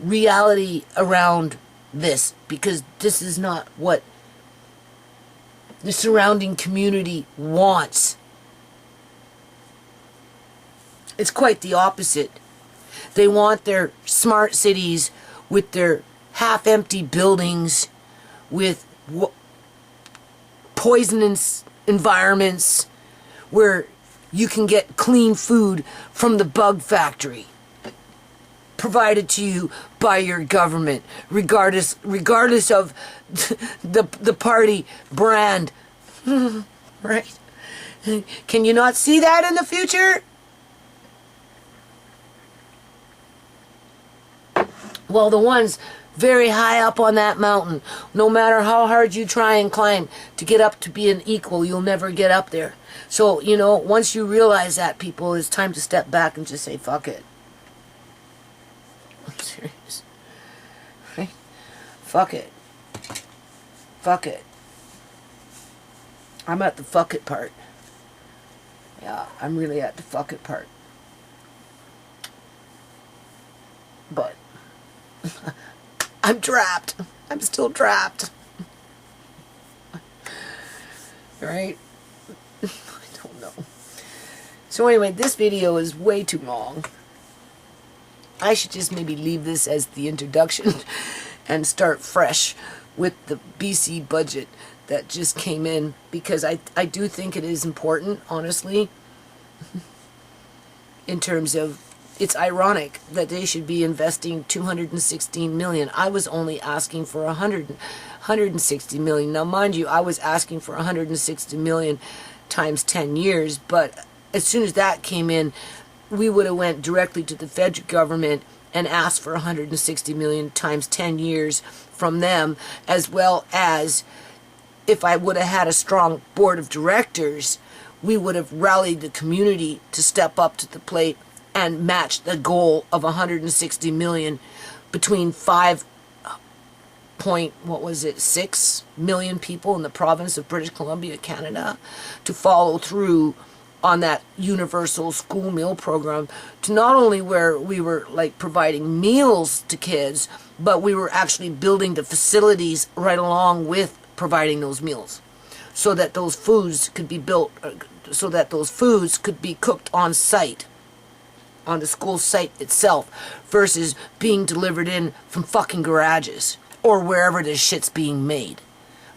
[SPEAKER 1] reality around this, because this is not what the surrounding community wants. It's quite the opposite. They want their smart cities with their half-empty buildings, with poisonous environments where you can get clean food from the bug factory, provided to you by your government, regardless of the party brand. Right? Can you not see that in the future? Well, the ones very high up on that mountain, no matter how hard you try and climb to get up to be an equal, you'll never get up there. So, you know, once you realize that, people, it's time to step back and just say, fuck it. I'm serious. Right? Fuck it. Fuck it. I'm at the fuck it part. Yeah, I'm really at the fuck it part. But I'm trapped. I'm still trapped. Right? I don't know. So anyway, this video is way too long. I should just maybe leave this as the introduction and start fresh with the BC budget that just came in, because I do think it is important, honestly, in terms of, it's ironic that they should be investing $216 million. I was only asking for $160 million. Now, mind you, I was asking for $160 million times 10 years, but as soon as that came in, we would have went directly to the federal government and asked for $160 million times 10 years from them, as well as, if I would have had a strong board of directors, we would have rallied the community to step up to the plate and match the goal of $160 million between 6 million people in the province of British Columbia, Canada, to follow through on that universal school meal program, to not only where we were like providing meals to kids, but we were actually building the facilities right along with providing those meals, so that those foods could be built, so that those foods could be cooked on site, on the school site itself, versus being delivered in from fucking garages or wherever this shit's being made.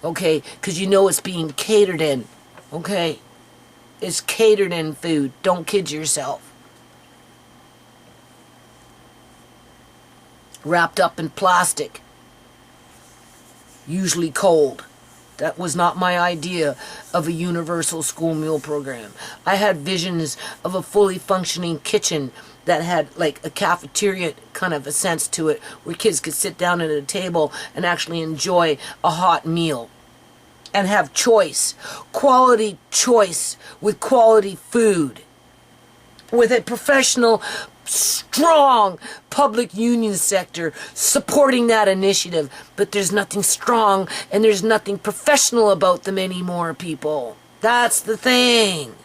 [SPEAKER 1] Okay? Because you know it's being catered in. Okay? It's catered in food. Don't kid yourself. Wrapped up in plastic. Usually cold. That was not my idea of a universal school meal program. I had visions of a fully functioning kitchen that had like a cafeteria kind of a sense to it, where kids could sit down at a table and actually enjoy a hot meal and have choice, quality choice with quality food, with a professional, strong public union sector supporting that initiative. But there's nothing strong and there's nothing professional about them anymore, people. That's the thing.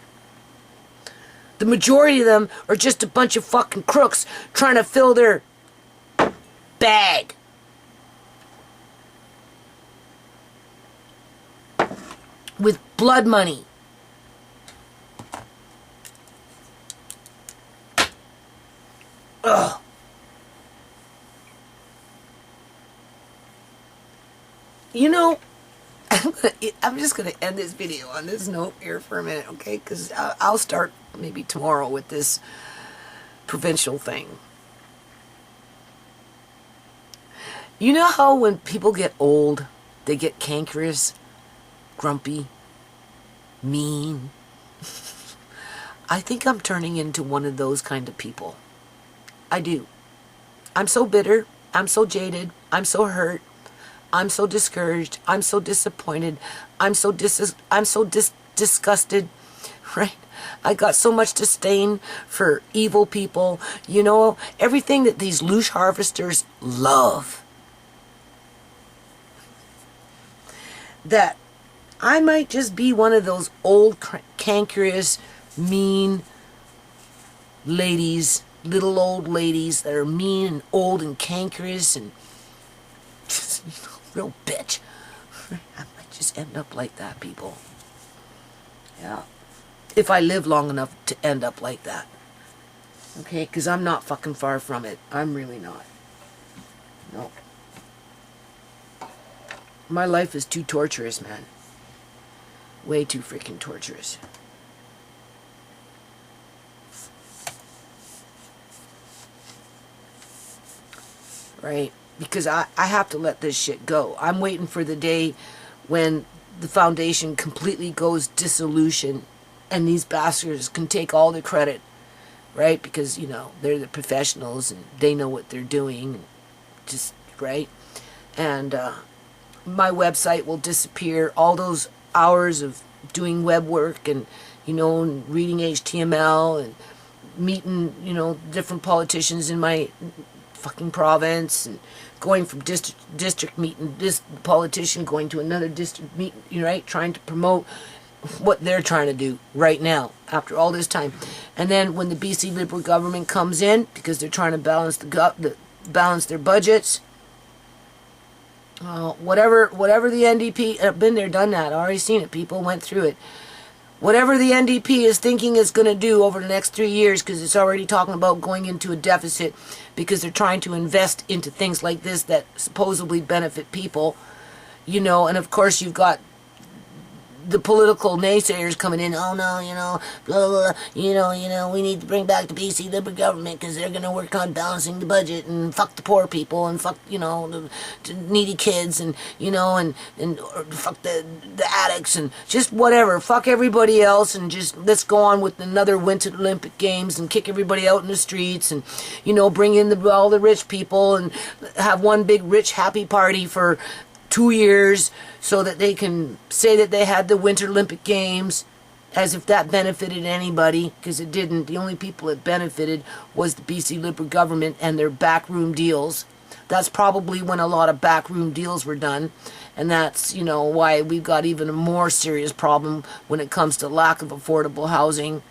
[SPEAKER 1] The majority of them are just a bunch of fucking crooks trying to fill their bag. With blood money. Ugh. You know, I'm just going to end this video on this note here for a minute, okay? Because I'll start maybe tomorrow with this provincial thing. You know how when people get old, they get cankerous, grumpy, mean? I think I'm turning into one of those kind of people. I do. I'm so bitter. I'm so jaded. I'm so hurt. I'm so discouraged. I'm so disappointed. I'm so disgusted. Right? I got so much disdain for evil people. You know, everything that these loose harvesters love. That I might just be one of those old, cankerous, mean ladies, little old ladies that are mean and old and cankerous and just, real bitch. I might just end up like that, people. Yeah. If I live long enough to end up like that. Okay? Because I'm not fucking far from it. I'm really not. No. My life is too torturous, man. Way too freaking torturous. Right? Because I have to let this shit go. I'm waiting for the day when the foundation completely goes dissolution and these bastards can take all the credit, right? Because, you know, they're the professionals and they know what they're doing. Just, right? And my website will disappear. All those hours of doing web work and, you know, and reading HTML and meeting, you know, different politicians in my fucking province and going from district meeting, this politician going to another district meeting, right, trying to promote what they're trying to do right now after all this time. And then when the BC Liberal government comes in, because they're trying to balance balance their budgets, whatever the NDP, I've been there, done that, already seen it, people went through it. Whatever the NDP is thinking it's going to do over the next 3 years, because it's already talking about going into a deficit, because they're trying to invest into things like this that supposedly benefit people, you know, and of course you've got the political naysayers coming in, oh no, you know, blah, blah, blah, you know, we need to bring back the BC Liberal government because they're going to work on balancing the budget and fuck the poor people and fuck, you know, the needy kids and, you know, and or fuck the addicts and just whatever, fuck everybody else and just let's go on with another Winter Olympic Games and kick everybody out in the streets and, you know, bring in all the rich people and have one big rich happy party for 2 years so that they can say that they had the Winter Olympic Games as if that benefited anybody, because it didn't. The only people it benefited was the BC Liberal government and their backroom deals. That's probably when a lot of backroom deals were done, and that's, you know, why we've got even a more serious problem when it comes to lack of affordable housing,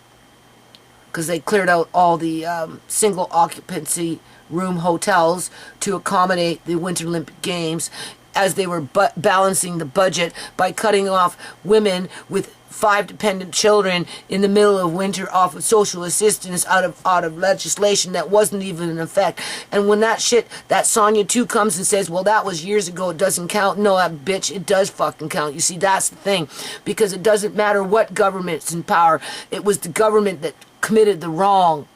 [SPEAKER 1] because they cleared out all the single occupancy room hotels to accommodate the Winter Olympic Games, as they were balancing the budget by cutting off women with 5 dependent children in the middle of winter off of social assistance out of legislation that wasn't even in effect. And when that Sonia 2 comes and says, well, that was years ago, it doesn't count. No, that bitch, it does fucking count. You see, that's the thing. Because it doesn't matter what government's in power. It was the government that committed the wrong.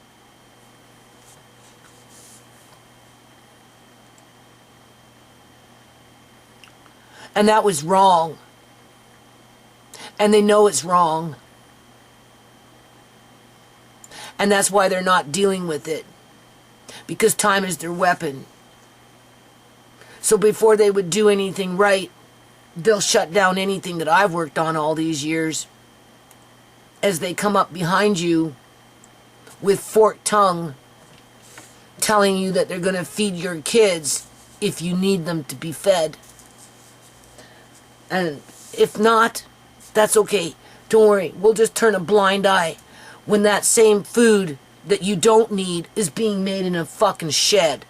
[SPEAKER 1] And that was wrong. And they know it's wrong. And that's why they're not dealing with it. Because time is their weapon. So before they would do anything right, they'll shut down anything that I've worked on all these years. As they come up behind you with forked tongue, telling you that they're going to feed your kids if you need them to be fed. And if not, that's okay. Don't worry. We'll just turn a blind eye when that same food that you don't need is being made in a fucking shed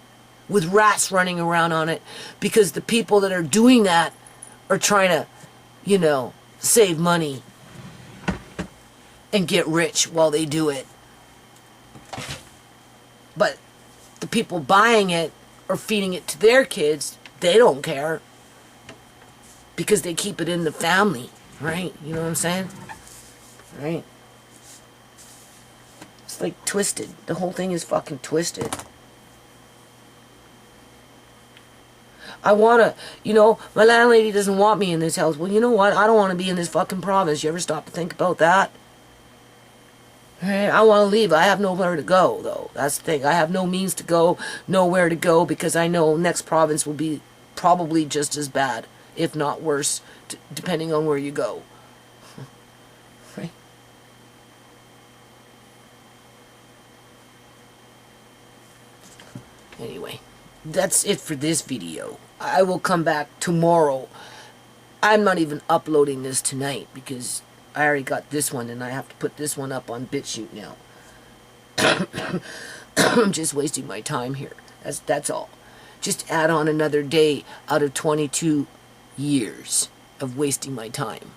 [SPEAKER 1] with rats running around on it, because the people that are doing that are trying to, save money and get rich while they do it. But the people buying it or feeding it to their kids, they don't care, because they keep it in the family, right? You know what I'm saying? Right? It's like twisted. The whole thing is fucking twisted. I want to, my landlady doesn't want me in this house. Well, you know what? I don't want to be in this fucking province. You ever stop to think about that? Right? I want to leave. I have nowhere to go, though. That's the thing. I have no means to go, nowhere to go, because I know next province will be probably just as bad, if not worse, depending on where you go. Right? Anyway, that's it for this video. I will come back tomorrow. I'm not even uploading this tonight because I already got this one and I have to put this one up on BitChute now. I'm just wasting my time here. That's all. Just add on another day out of 22 years of wasting my time.